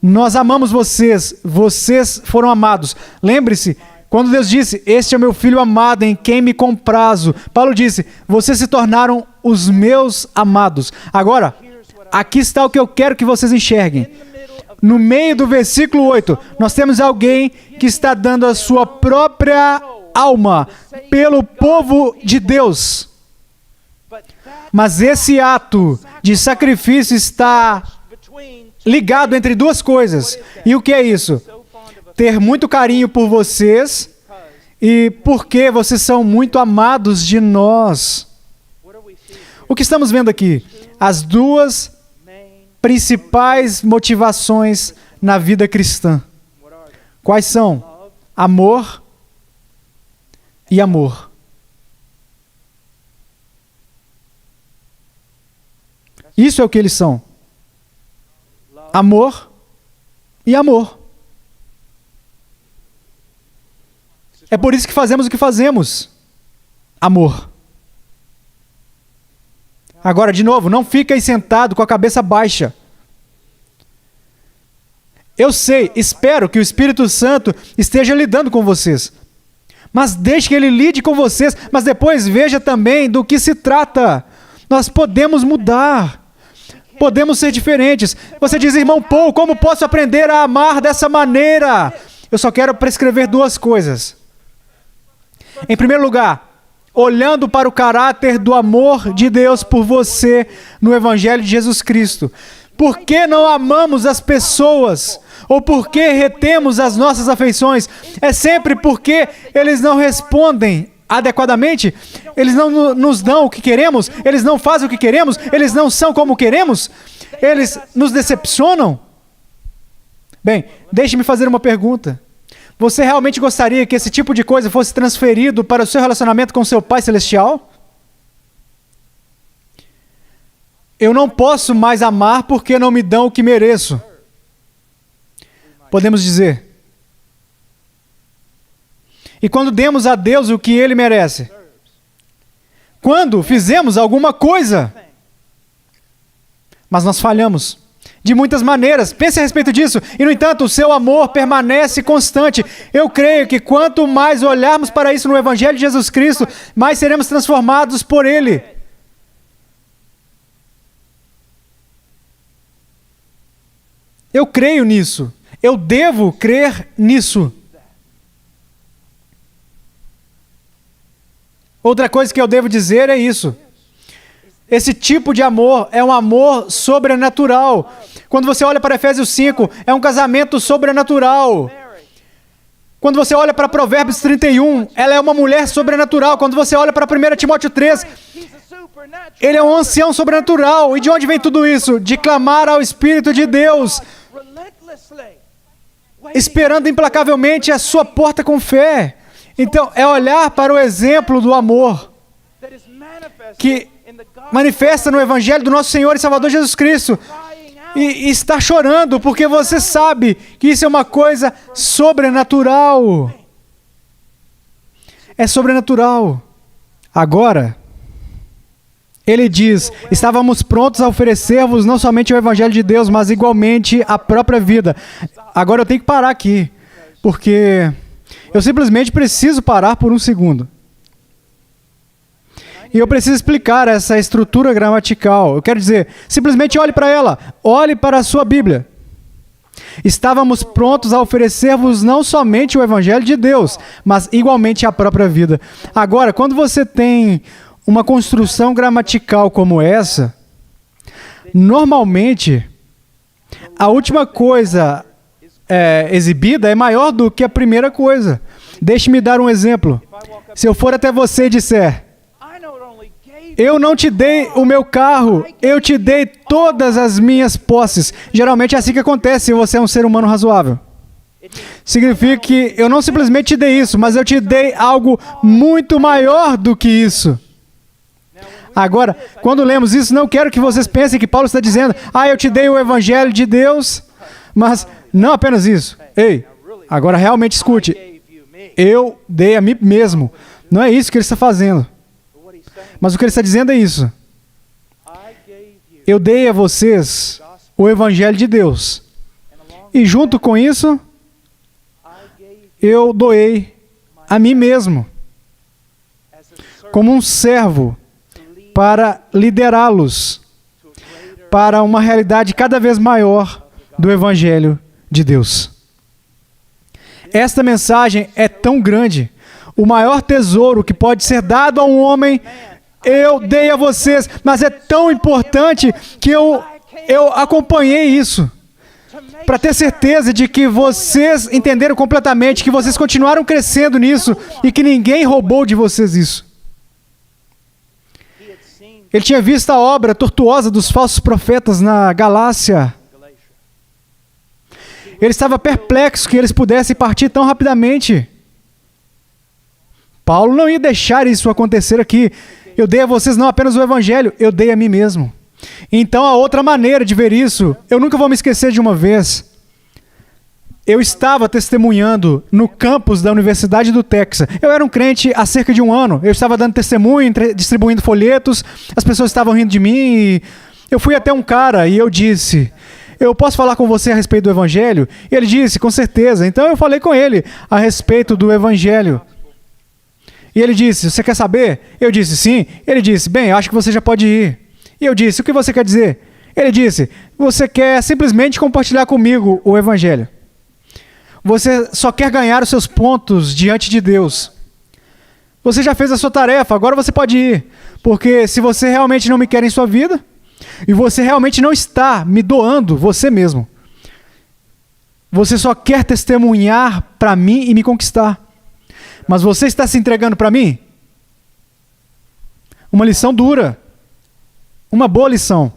Nós amamos vocês, vocês foram amados. Lembre-se, quando Deus disse: este é meu filho amado em quem me comprazo, Paulo disse: vocês se tornaram os meus amados. Agora, aqui está o que eu quero que vocês enxerguem. No meio do versículo 8, nós temos alguém que está dando a sua própria alma pelo povo de Deus. Mas esse ato de sacrifício está ligado entre duas coisas. E o que é isso? Ter muito carinho por vocês e porque vocês são muito amados de nós. O que estamos vendo aqui? As duas principais motivações na vida cristã. Quais são? Amor e amor. Isso é o que eles são. Amor e amor. É por isso que fazemos o que fazemos. Amor. Agora, de novo, não fique aí sentado com a cabeça baixa. Eu sei, espero que o Espírito Santo esteja lidando com vocês. Mas deixe que ele lide com vocês, mas depois veja também do que se trata. Nós podemos mudar. Podemos ser diferentes. Você diz: irmão Paul, como posso aprender a amar dessa maneira? Eu só quero prescrever duas coisas. Em primeiro lugar, olhando para o caráter do amor de Deus por você no Evangelho de Jesus Cristo. Por que não amamos as pessoas? Ou por que retemos as nossas afeições? É sempre porque eles não respondem adequadamente, eles não nos dão o que queremos, eles não fazem o que queremos, eles não são como queremos, eles nos decepcionam. Bem, deixe-me fazer uma pergunta. Você realmente gostaria que esse tipo de coisa fosse transferido para o seu relacionamento com seu Pai Celestial? Eu não posso mais amar porque não me dão o que mereço. Podemos dizer. E quando demos a Deus o que Ele merece? Quando fizemos alguma coisa. Mas nós falhamos. De muitas maneiras. Pense a respeito disso. E, no entanto, o seu amor permanece constante. Eu creio que quanto mais olharmos para isso no Evangelho de Jesus Cristo, mais seremos transformados por Ele. Eu creio nisso. Eu devo crer nisso. Outra coisa que eu devo dizer é isso. Esse tipo de amor é um amor sobrenatural. Quando você olha para Efésios 5, é um casamento sobrenatural. Quando você olha para Provérbios 31, ela é uma mulher sobrenatural. Quando você olha para 1 Timóteo 3, ele é um ancião sobrenatural. E de onde vem tudo isso? De clamar ao Espírito de Deus, esperando implacavelmente a sua porta com fé. Então, é olhar para o exemplo do amor que manifesta no Evangelho do nosso Senhor e Salvador Jesus Cristo e estar chorando porque você sabe que isso é uma coisa sobrenatural. É sobrenatural. Agora, ele diz, estávamos prontos a oferecer-vos não somente o Evangelho de Deus, mas igualmente a própria vida. Agora eu tenho que parar aqui, porque eu simplesmente preciso parar por um segundo. E eu preciso explicar essa estrutura gramatical. Eu quero dizer, simplesmente olhe para ela. Olhe para a sua Bíblia. Estávamos prontos a oferecer-vos não somente o Evangelho de Deus, mas igualmente a própria vida. Agora, quando você tem uma construção gramatical como essa, normalmente, a última coisa exibida é maior do que a primeira coisa. Deixe-me dar um exemplo. Se eu for até você e disser, eu não te dei o meu carro, eu te dei todas as minhas posses. Geralmente é assim que acontece se você é um ser humano razoável. Significa que eu não simplesmente te dei isso, mas eu te dei algo muito maior do que isso. Agora, quando lemos isso, não quero que vocês pensem que Paulo está dizendo, eu te dei o Evangelho de Deus, mas não apenas isso. Ei, agora realmente escute. Eu dei a mim mesmo. Não é isso que ele está fazendo. Mas o que ele está dizendo é isso. Eu dei a vocês o Evangelho de Deus. E junto com isso, eu doei a mim mesmo. Como um servo para liderá-los para uma realidade cada vez maior do Evangelho de Deus. Esta mensagem é tão grande. O maior tesouro que pode ser dado a um homem, eu dei a vocês, mas é tão importante que eu acompanhei isso, para ter certeza de que vocês entenderam completamente, que vocês continuaram crescendo nisso e que ninguém roubou de vocês isso. Ele tinha visto a obra tortuosa dos falsos profetas na Galácia. Ele estava perplexo que eles pudessem partir tão rapidamente. Paulo não ia deixar isso acontecer aqui. Eu dei a vocês não apenas o Evangelho, eu dei a mim mesmo. Então, a outra maneira de ver isso, eu nunca vou me esquecer de uma vez. Eu estava testemunhando no campus da Universidade do Texas. Eu era um crente há cerca de um ano. Eu estava dando testemunho, distribuindo folhetos. As pessoas estavam rindo de mim e eu fui até um cara e eu disse, eu posso falar com você a respeito do Evangelho? E ele disse, com certeza. Então eu falei com ele a respeito do Evangelho. E ele disse, você quer saber? Eu disse, sim. Ele disse, bem, acho que você já pode ir. E eu disse, o que você quer dizer? Ele disse, você quer simplesmente compartilhar comigo o Evangelho. Você só quer ganhar os seus pontos diante de Deus. Você já fez a sua tarefa, agora você pode ir. Porque se você realmente não me quer em sua vida, e você realmente não está me doando você mesmo, você só quer testemunhar para mim e me conquistar. Mas você está se entregando para mim? Uma lição dura. Uma boa lição.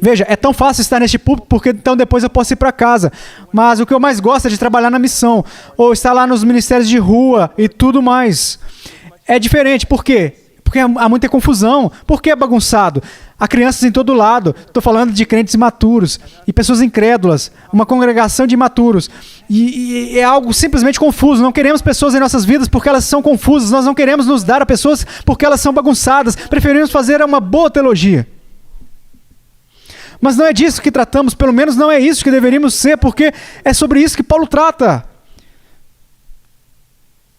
Veja, é tão fácil estar neste púlpito porque então depois eu posso ir para casa. Mas o que eu mais gosto é de trabalhar na missão. Ou estar lá nos ministérios de rua e tudo mais. É diferente. Por quê? Porque há muita confusão. Por que é bagunçado? Há crianças em todo lado. Estou falando de crentes imaturos e pessoas incrédulas. Uma congregação de imaturos. E é algo simplesmente confuso. Não queremos pessoas em nossas vidas porque elas são confusas. Nós não queremos nos dar a pessoas porque elas são bagunçadas. Preferimos fazer uma boa teologia. Mas não é disso que tratamos. Pelo menos não é isso que deveríamos ser, porque é sobre isso que Paulo trata.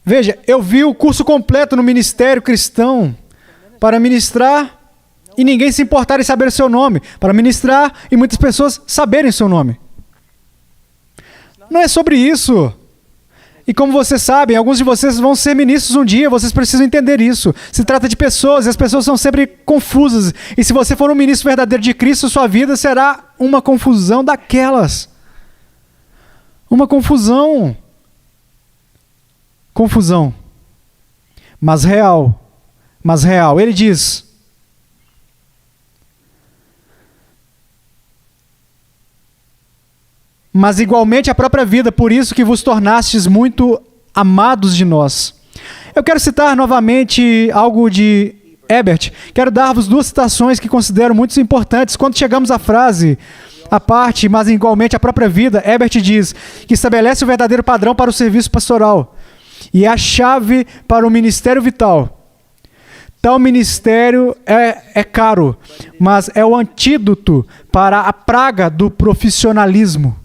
Veja, eu vi o curso completo no ministério cristão para ministrar e ninguém se importar em saber o seu nome, para ministrar e muitas pessoas saberem o seu nome. Não é sobre isso. E como vocês sabem, alguns de vocês vão ser ministros um dia, vocês precisam entender isso. Se trata de pessoas, e as pessoas são sempre confusas. E se você for um ministro verdadeiro de Cristo, sua vida será uma confusão daquelas. Uma confusão. Confusão. Mas real. Mas real. Ele diz: mas igualmente a própria vida, por isso que vos tornastes muito amados de nós. Eu quero citar novamente algo de Ebert. Quero dar-vos duas citações que considero muito importantes. Quando chegamos à frase, a parte, mas igualmente a própria vida, Ebert diz que estabelece o verdadeiro padrão para o serviço pastoral e é a chave para o ministério vital. Tal ministério é caro, mas é o antídoto para a praga do profissionalismo.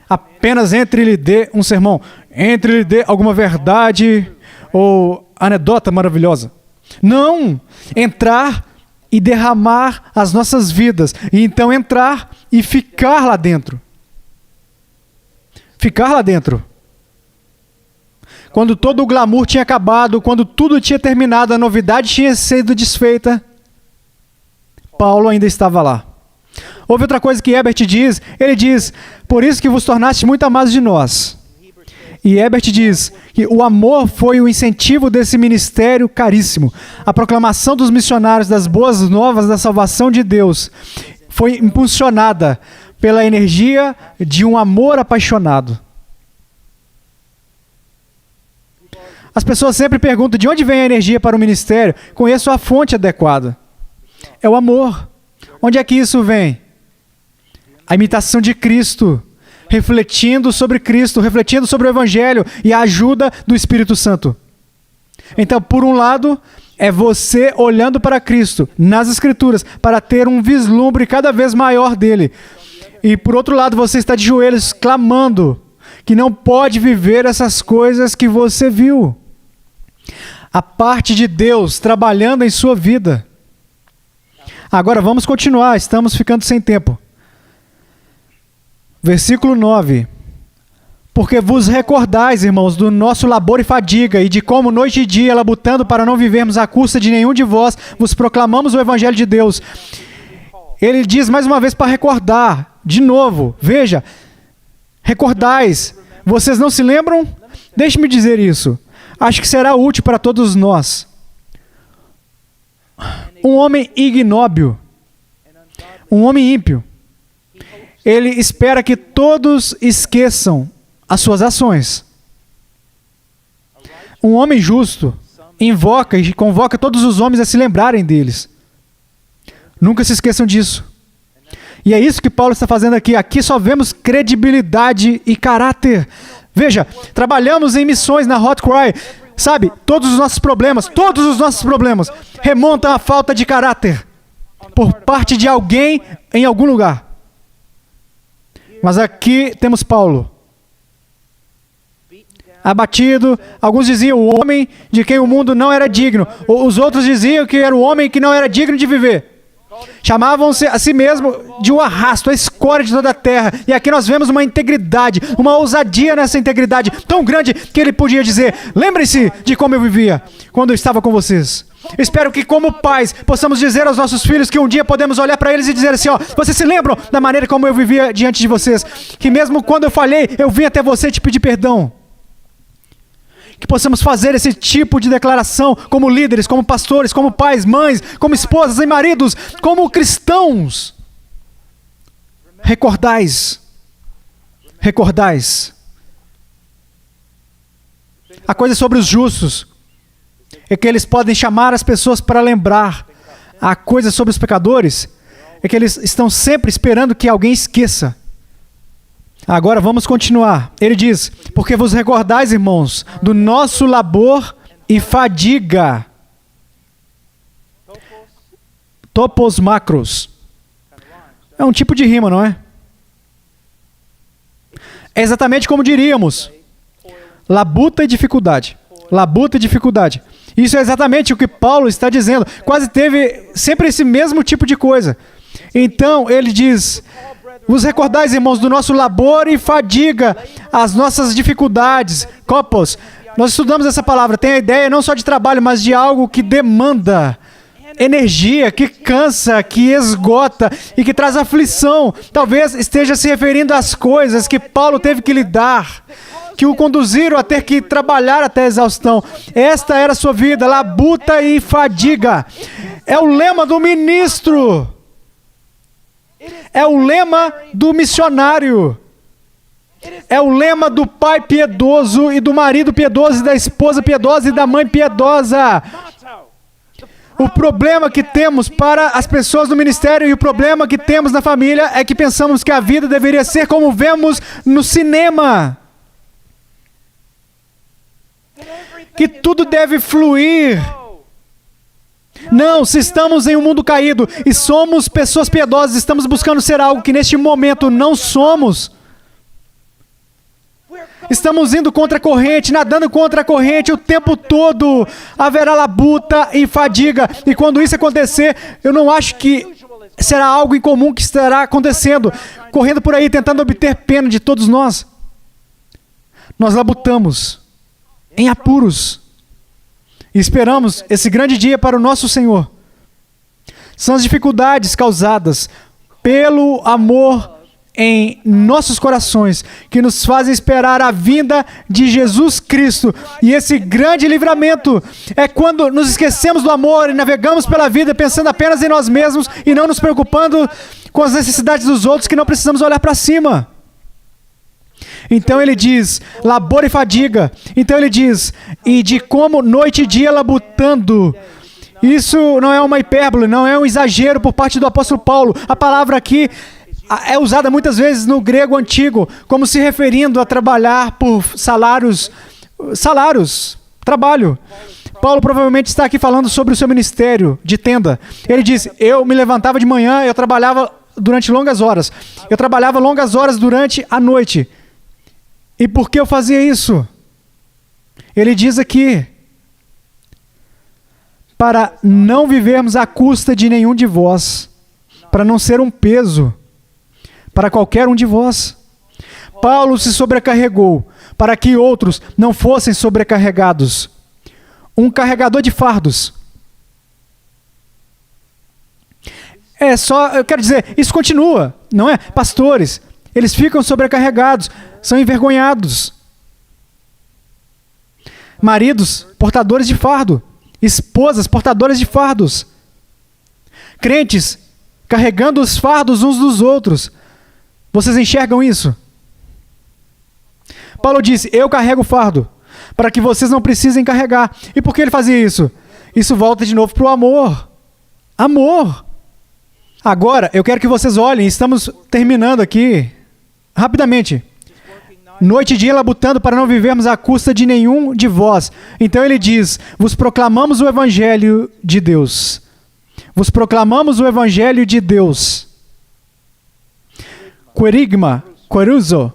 Apenas entre e lhe dê um sermão, entre e lhe dê alguma verdade ou anedota maravilhosa. Não! Entrar e derramar as nossas vidas. E então entrar e ficar lá dentro. Ficar lá dentro. Quando todo o glamour tinha acabado, quando tudo tinha terminado, a novidade tinha sido desfeita, Paulo ainda estava lá. Houve outra coisa que Ebert diz, ele diz: por isso que vos tornaste muito amados de nós. E Ebert diz que o amor foi o incentivo desse ministério caríssimo. A proclamação dos missionários das boas novas da salvação de Deus foi impulsionada pela energia de um amor apaixonado. As pessoas sempre perguntam de onde vem a energia para o ministério. Conheço a fonte adequada. É o amor. Onde é que isso vem? A imitação de Cristo, refletindo sobre Cristo, refletindo sobre o Evangelho e a ajuda do Espírito Santo. Então, por um lado, é você olhando para Cristo nas Escrituras para ter um vislumbre cada vez maior dele. E por outro lado, você está de joelhos clamando que não pode viver essas coisas que você viu. A parte de Deus trabalhando em sua vida. Agora vamos continuar, estamos ficando sem tempo. Versículo 9. Porque vos recordais, irmãos, do nosso labor e fadiga, e de como noite e dia, labutando para não vivermos à custa de nenhum de vós, vos proclamamos o Evangelho de Deus. Ele diz mais uma vez para recordar, de novo, veja, recordais. Vocês não se lembram? Deixe-me dizer isso. Acho que será útil para todos nós. Um homem ignóbil, um homem ímpio, ele espera que todos esqueçam as suas ações. Um homem justo invoca e convoca todos os homens a se lembrarem deles. Nunca se esqueçam disso. E é isso que Paulo está fazendo aqui. Aqui só vemos credibilidade e caráter. Veja, trabalhamos em missões na Hot Cry. Sabe, todos os nossos problemas remontam à falta de caráter por parte de alguém em algum lugar. Mas aqui temos Paulo, abatido. Alguns diziam o homem de quem o mundo não era digno. Os outros diziam que era o homem que não era digno de viver. Chamavam-se a si mesmo de um arrasto, a escória de toda a terra. E aqui nós vemos uma integridade, uma ousadia nessa integridade tão grande que ele podia dizer: lembrem-se de como eu vivia quando eu estava com vocês. Espero que, como pais, possamos dizer aos nossos filhos que um dia podemos olhar para eles e dizer assim: ó, vocês se lembram da maneira como eu vivia diante de vocês? Que mesmo quando eu falhei, eu vim até você te pedir perdão. Que possamos fazer esse tipo de declaração como líderes, como pastores, como pais, mães, como esposas e maridos, como cristãos. Recordais. A coisa sobre os justos é que eles podem chamar as pessoas para lembrar. A coisa sobre os pecadores é que eles estão sempre esperando que alguém esqueça. Agora vamos continuar. Ele diz: porque vos recordais, irmãos, do nosso labor e fadiga. Topos macros. É um tipo de rima, não é? É exatamente como diríamos: labuta e dificuldade. Labuta e dificuldade. Isso é exatamente o que Paulo está dizendo. Quase teve sempre esse mesmo tipo de coisa. Então ele diz: vos recordais, irmãos, do nosso labor e fadiga, as nossas dificuldades. Copos. Nós estudamos essa palavra. Tem a ideia não só de trabalho, mas de algo que demanda energia, que cansa, que esgota e que traz aflição. Talvez esteja se referindo às coisas que Paulo teve que lidar, que o conduziram a ter que trabalhar até a exaustão. Esta era a sua vida, labuta e fadiga. É o lema do ministro. É o lema do missionário. É o lema do pai piedoso e do marido piedoso e da esposa piedosa e da mãe piedosa. O problema que temos para as pessoas do ministério e o problema que temos na família é que pensamos que a vida deveria ser como vemos no cinema. Que tudo deve fluir. Não, se estamos em um mundo caído e somos pessoas piedosas, estamos buscando ser algo que neste momento não somos. Estamos indo contra a corrente, nadando contra a corrente o tempo todo. Haverá labuta e fadiga. E quando isso acontecer, eu não acho que será algo incomum que estará acontecendo. Correndo por aí, tentando obter pena de todos nós. Nós labutamos em apuros. E esperamos esse grande dia para o nosso Senhor. São as dificuldades causadas pelo amor em nossos corações que nos fazem esperar a vinda de Jesus Cristo. E esse grande livramento é quando nos esquecemos do amor e navegamos pela vida pensando apenas em nós mesmos e não nos preocupando com as necessidades dos outros, que não precisamos olhar para cima. Então ele diz, labor e fadiga. Então ele diz, e de como noite e dia labutando. Isso não é uma hipérbole, não é um exagero por parte do apóstolo Paulo. A palavra aqui é usada muitas vezes no grego antigo, como se referindo a trabalhar por salários, trabalho. Paulo provavelmente está aqui falando sobre o seu ministério de tenda. Ele diz, eu me levantava de manhã, eu trabalhava durante longas horas. Eu trabalhava longas horas durante a noite. E por que eu fazia isso? Ele diz aqui, para não vivermos à custa de nenhum de vós, para não ser um peso para qualquer um de vós. Paulo se sobrecarregou para que outros não fossem sobrecarregados. Um carregador de fardos. Eu quero dizer, isso continua, não é? Pastores, eles ficam sobrecarregados, são envergonhados. Maridos, portadores de fardo. Esposas, portadoras de fardos. Crentes, carregando os fardos uns dos outros. Vocês enxergam isso? Paulo disse, eu carrego o fardo, para que vocês não precisem carregar. E por que ele fazia isso? Isso volta de novo para o amor. Amor. Agora, eu quero que vocês olhem, estamos terminando aqui, rapidamente. Noite e dia labutando para não vivermos à custa de nenhum de vós. Então ele diz, vos proclamamos o Evangelho de Deus. Vos proclamamos o Evangelho de Deus. Querigma, queruzo.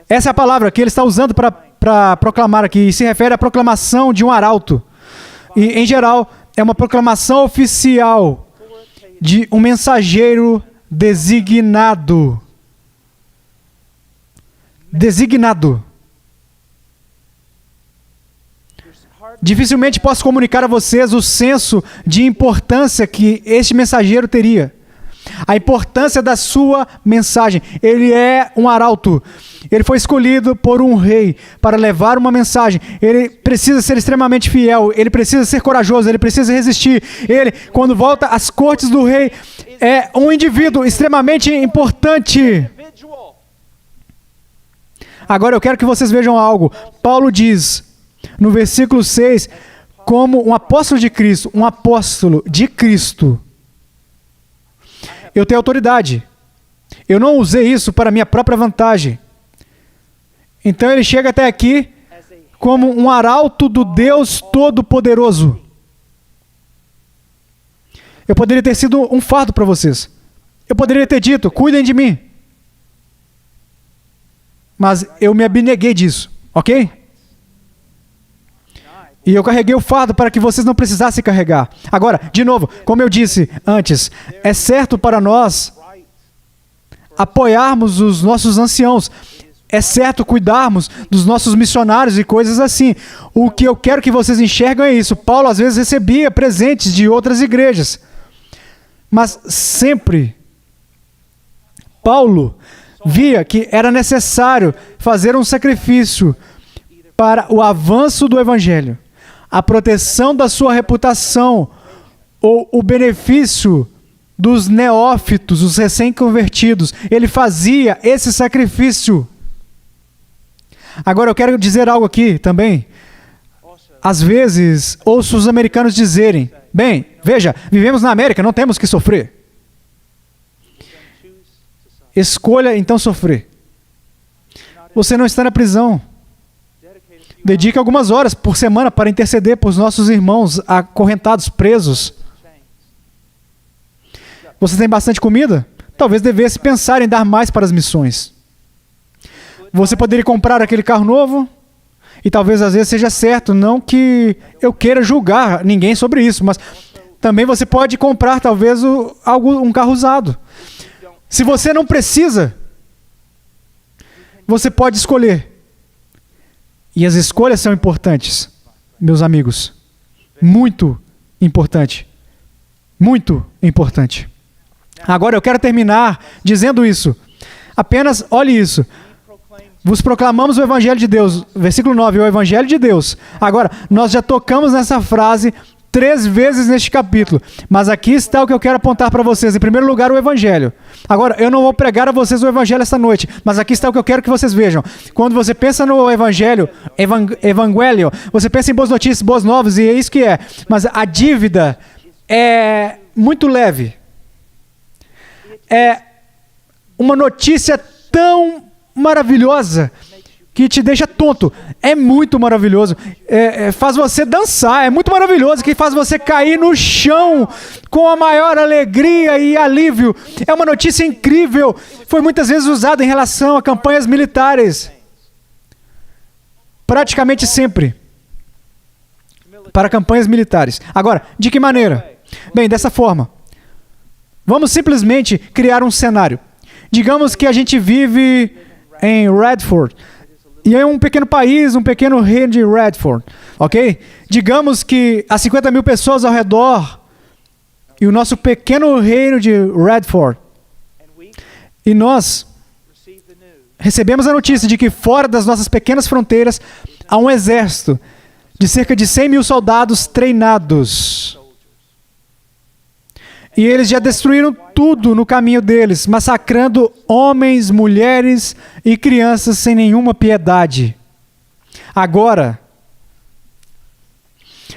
Essa é a palavra que ele está usando para proclamar aqui. E se refere à proclamação de um arauto. E, em geral, é uma proclamação oficial. de um mensageiro designado. Designado. Dificilmente posso comunicar a vocês o senso de importância que este mensageiro teria. A importância da sua mensagem. Ele é um arauto. Ele foi escolhido por um rei para levar uma mensagem. Ele precisa ser extremamente fiel. Ele precisa ser corajoso. Ele precisa resistir. Ele, quando volta às cortes do rei, é um indivíduo extremamente importante. Agora eu quero que vocês vejam algo. Paulo diz, no versículo 6, como um apóstolo de Cristo, eu tenho autoridade. Eu não usei isso para minha própria vantagem. Então ele chega até aqui como um arauto do Deus Todo-Poderoso. Eu poderia ter sido um fardo para vocês. Eu poderia ter dito, cuidem de mim. Mas eu me abneguei disso, ok? E eu carreguei o fardo para que vocês não precisassem carregar. Agora, de novo, como eu disse antes, é certo para nós apoiarmos os nossos anciãos. É certo cuidarmos dos nossos missionários e coisas assim. O que eu quero que vocês enxergam é isso. Paulo às vezes recebia presentes de outras igrejas. Mas sempre Paulo via que era necessário fazer um sacrifício para o avanço do evangelho, a proteção da sua reputação ou o benefício dos neófitos, os recém-convertidos. Ele fazia esse sacrifício. Agora eu quero dizer algo aqui também. Às vezes ouço os americanos dizerem, bem, veja, vivemos na América, não temos que sofrer. Escolha então sofrer. Você não está na prisão. Dedique algumas horas por semana para interceder por nossos irmãos acorrentados, presos. Você tem bastante comida? Talvez devesse pensar em dar mais para as missões. Você poderia comprar aquele carro novo? E talvez às vezes seja certo, não que eu queira julgar ninguém sobre isso, mas também você pode comprar talvez um carro usado. Se você não precisa, você pode escolher. E as escolhas são importantes, meus amigos. Muito importante. Muito importante. Agora eu quero terminar dizendo isso. Apenas olhe isso. Vos proclamamos o Evangelho de Deus. Versículo 9, o Evangelho de Deus. Agora, nós já tocamos nessa frase 3 vezes neste capítulo. Mas aqui está o que eu quero apontar para vocês. Em primeiro lugar, o Evangelho. Agora, eu não vou pregar a vocês o Evangelho esta noite, mas aqui está o que eu quero que vocês vejam. Quando você pensa no Evangelho, Evangelho, você pensa em boas notícias, boas novas, e é isso que é. Mas a dívida é muito leve. É uma notícia tão maravilhosa que te deixa tonto. É muito maravilhoso. Faz você dançar. É muito maravilhoso. Que faz você cair no chão com a maior alegria e alívio. É uma notícia incrível. Foi muitas vezes usada em relação a campanhas militares. Praticamente sempre. Para campanhas militares. Agora, de que maneira? Bem, dessa forma. Vamos simplesmente criar um cenário. Digamos que a gente vive em Redford. E é um pequeno país, um pequeno reino de Redford, ok? Digamos que há 50 mil pessoas ao redor e o nosso pequeno reino de Redford. E nós recebemos a notícia de que fora das nossas pequenas fronteiras há um exército de cerca de 100 mil soldados treinados. E eles já destruíram tudo no caminho deles, massacrando homens, mulheres e crianças sem nenhuma piedade. Agora,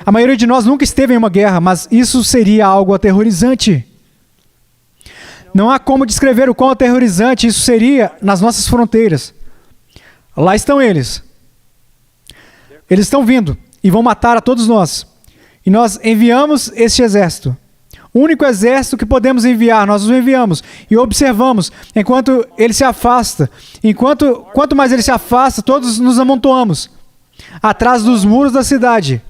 a maioria de nós nunca esteve em uma guerra, mas isso seria algo aterrorizante. Não há como descrever o quão aterrorizante isso seria nas nossas fronteiras. Lá estão eles. Eles estão vindo e vão matar a todos nós. E nós enviamos este exército. O único exército que podemos enviar, nós os enviamos e observamos enquanto ele se afasta. Quanto mais ele se afasta, todos nos amontoamos atrás dos muros da cidade.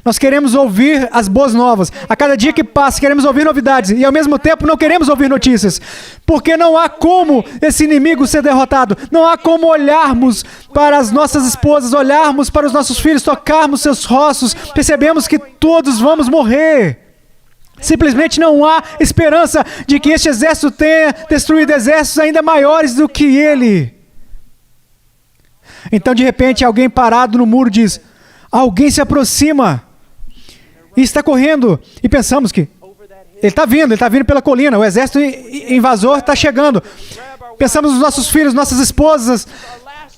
Nós queremos ouvir as boas novas. A cada dia que passa, queremos ouvir novidades. E ao mesmo tempo, não queremos ouvir notícias. Porque não há como esse inimigo ser derrotado. Não há como olharmos para as nossas esposas, olharmos para os nossos filhos, tocarmos seus rostos. Percebemos que todos vamos morrer. Simplesmente não há esperança de que este exército tenha destruído exércitos ainda maiores do que ele. Então, de repente, alguém parado no muro diz: alguém se aproxima e está correndo. E pensamos que ele está vindo pela colina, o exército invasor está chegando. Pensamos nos nossos filhos, nossas esposas.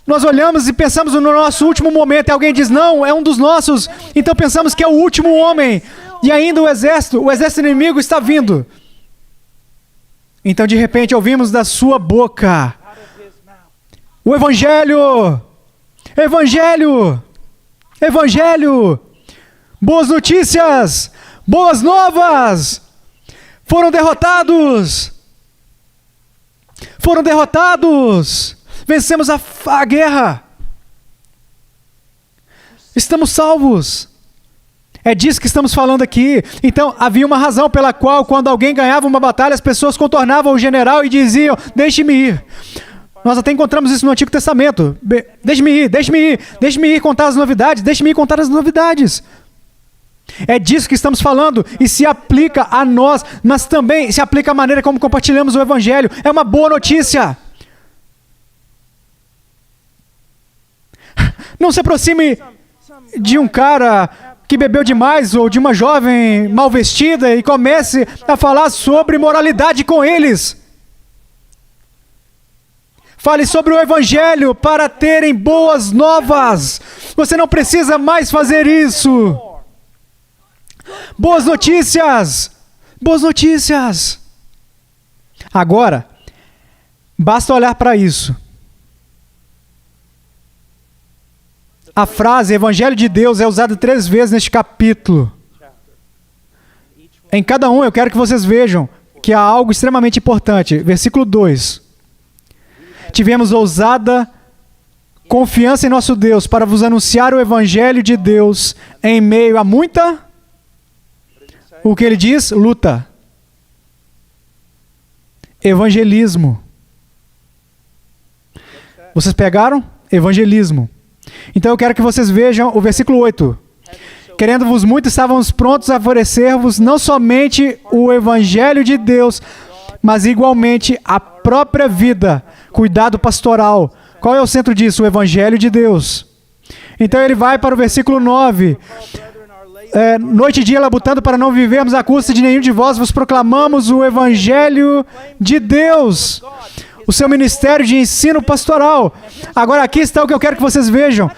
Nós olhamos e pensamos no nosso último momento e alguém diz: não, é um dos nossos. Então pensamos que é o último homem. E ainda o exército inimigo está vindo. Então de repente ouvimos da sua boca o Evangelho. Evangelho. Evangelho. Boas notícias. Boas novas. Foram derrotados. Foram derrotados. Vencemos a guerra. Estamos salvos. É disso que estamos falando aqui. Então, havia uma razão pela qual, quando alguém ganhava uma batalha, as pessoas contornavam o general e diziam: deixe-me ir. Nós até encontramos isso no Antigo Testamento. Deixe-me ir, deixe-me ir, deixe-me ir contar as novidades, deixe-me ir contar as novidades. É disso que estamos falando e se aplica a nós, mas também se aplica à maneira como compartilhamos o Evangelho. É uma boa notícia. Não se aproxime de um cara que bebeu demais ou de uma jovem mal vestida e comece a falar sobre moralidade com eles. Fale sobre o Evangelho para terem boas novas. Você não precisa mais fazer isso. Boas notícias. Boas notícias. Agora, basta olhar para isso. A frase Evangelho de Deus é usada 3 vezes neste capítulo. Em cada um eu quero que vocês vejam que há algo extremamente importante. Versículo 2. Tivemos ousada confiança em nosso Deus para vos anunciar o Evangelho de Deus em meio a muita... O que ele diz? Luta. Evangelismo. Vocês pegaram? Evangelismo. Então eu quero que vocês vejam o versículo 8. Querendo-vos muito, estávamos prontos a oferecer-vos não somente o Evangelho de Deus, mas igualmente a própria vida, cuidado pastoral. Qual é o centro disso? O Evangelho de Deus. Então ele vai para o versículo 9. Noite e dia labutando para não vivermos à custa de nenhum de vós, vos proclamamos o Evangelho de Deus. O seu ministério de ensino pastoral. Agora aqui está o que eu quero que vocês vejam.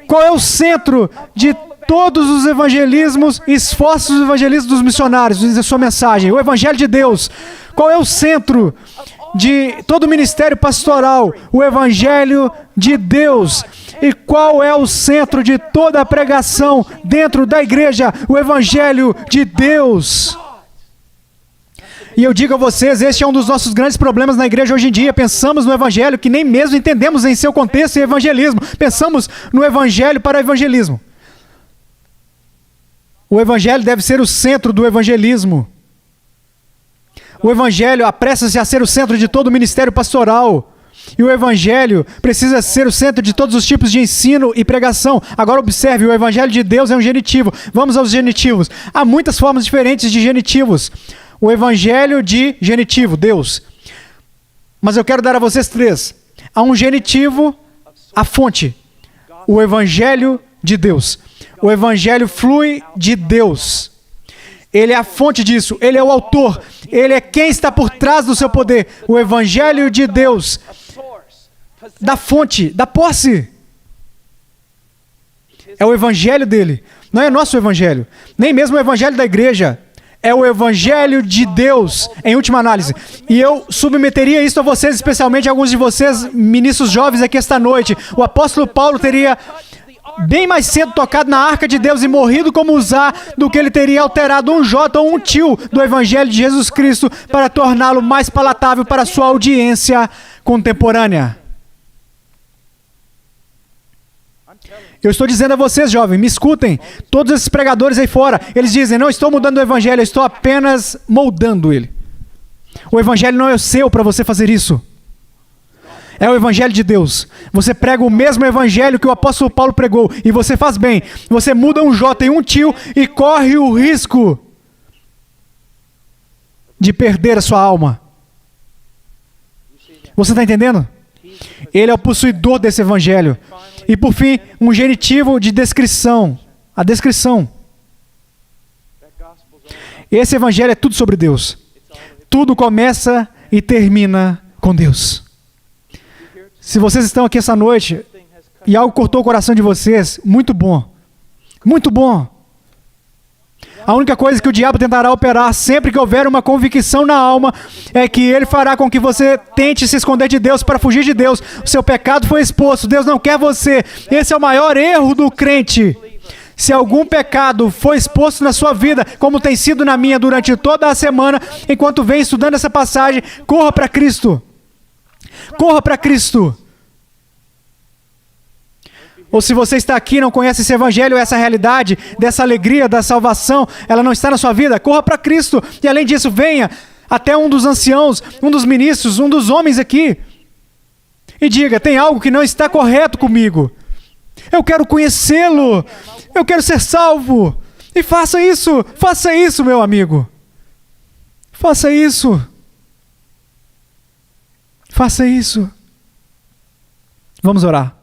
Qual é o centro de todos os evangelismos, esforços dos evangelistas dos missionários, em sua mensagem? O Evangelho de Deus. Qual é o centro de todo o ministério pastoral? O Evangelho de Deus. E qual é o centro de toda a pregação dentro da igreja? O Evangelho de Deus. E eu digo a vocês, este é um dos nossos grandes problemas na igreja hoje em dia. Pensamos no Evangelho que nem mesmo entendemos em seu contexto e evangelismo. Pensamos no Evangelho para evangelismo. O Evangelho deve ser o centro do evangelismo. O Evangelho apressa-se a ser o centro de todo o ministério pastoral. E o Evangelho precisa ser o centro de todos os tipos de ensino e pregação. Agora observe, o Evangelho de Deus é um genitivo. Vamos aos genitivos. Há muitas formas diferentes de genitivos. O Evangelho de genitivo, Deus. Mas eu quero dar a vocês 3. Há um genitivo, a fonte. O Evangelho de Deus. O Evangelho flui de Deus. Ele é a fonte disso. Ele é o autor. Ele é quem está por trás do seu poder. O Evangelho de Deus. Da fonte, da posse. É o Evangelho dele. Não é nosso Evangelho. Nem mesmo o Evangelho da igreja. É o Evangelho de Deus, em última análise. E eu submeteria isso a vocês, especialmente alguns de vocês, ministros jovens aqui esta noite. O apóstolo Paulo teria bem mais cedo tocado na arca de Deus e morrido como Uzá do que ele teria alterado um J ou um tio do Evangelho de Jesus Cristo para torná-lo mais palatável para a sua audiência contemporânea. Eu estou dizendo a vocês, jovem, me escutem. Todos esses pregadores aí fora, eles dizem, não estou mudando o evangelho, eu estou apenas moldando ele. O evangelho não é o seu para você fazer isso. É o evangelho de Deus. Você prega o mesmo evangelho que o apóstolo Paulo pregou, e você faz bem. Você muda um J em um tio e corre o risco de perder a sua alma. Você está entendendo? Ele é o possuidor desse evangelho. E por fim, um genitivo de descrição. A descrição. Esse evangelho é tudo sobre Deus. Tudo começa e termina com Deus. Se vocês estão aqui essa noite e algo cortou o coração de vocês, muito bom. Muito bom. A única coisa que o diabo tentará operar sempre que houver uma convicção na alma é que ele fará com que você tente se esconder de Deus para fugir de Deus. O seu pecado foi exposto, Deus não quer você. Esse é o maior erro do crente. Se algum pecado foi exposto na sua vida, como tem sido na minha durante toda a semana, enquanto vem estudando essa passagem, corra para Cristo. Corra para Cristo. Ou se você está aqui e não conhece esse evangelho, essa realidade, dessa alegria, da salvação, ela não está na sua vida, corra para Cristo. E além disso, venha até um dos anciãos, um dos ministros, um dos homens aqui. E diga, tem algo que não está correto comigo. Eu quero conhecê-lo. Eu quero ser salvo. E faça isso, meu amigo. Faça isso. Faça isso. Vamos orar.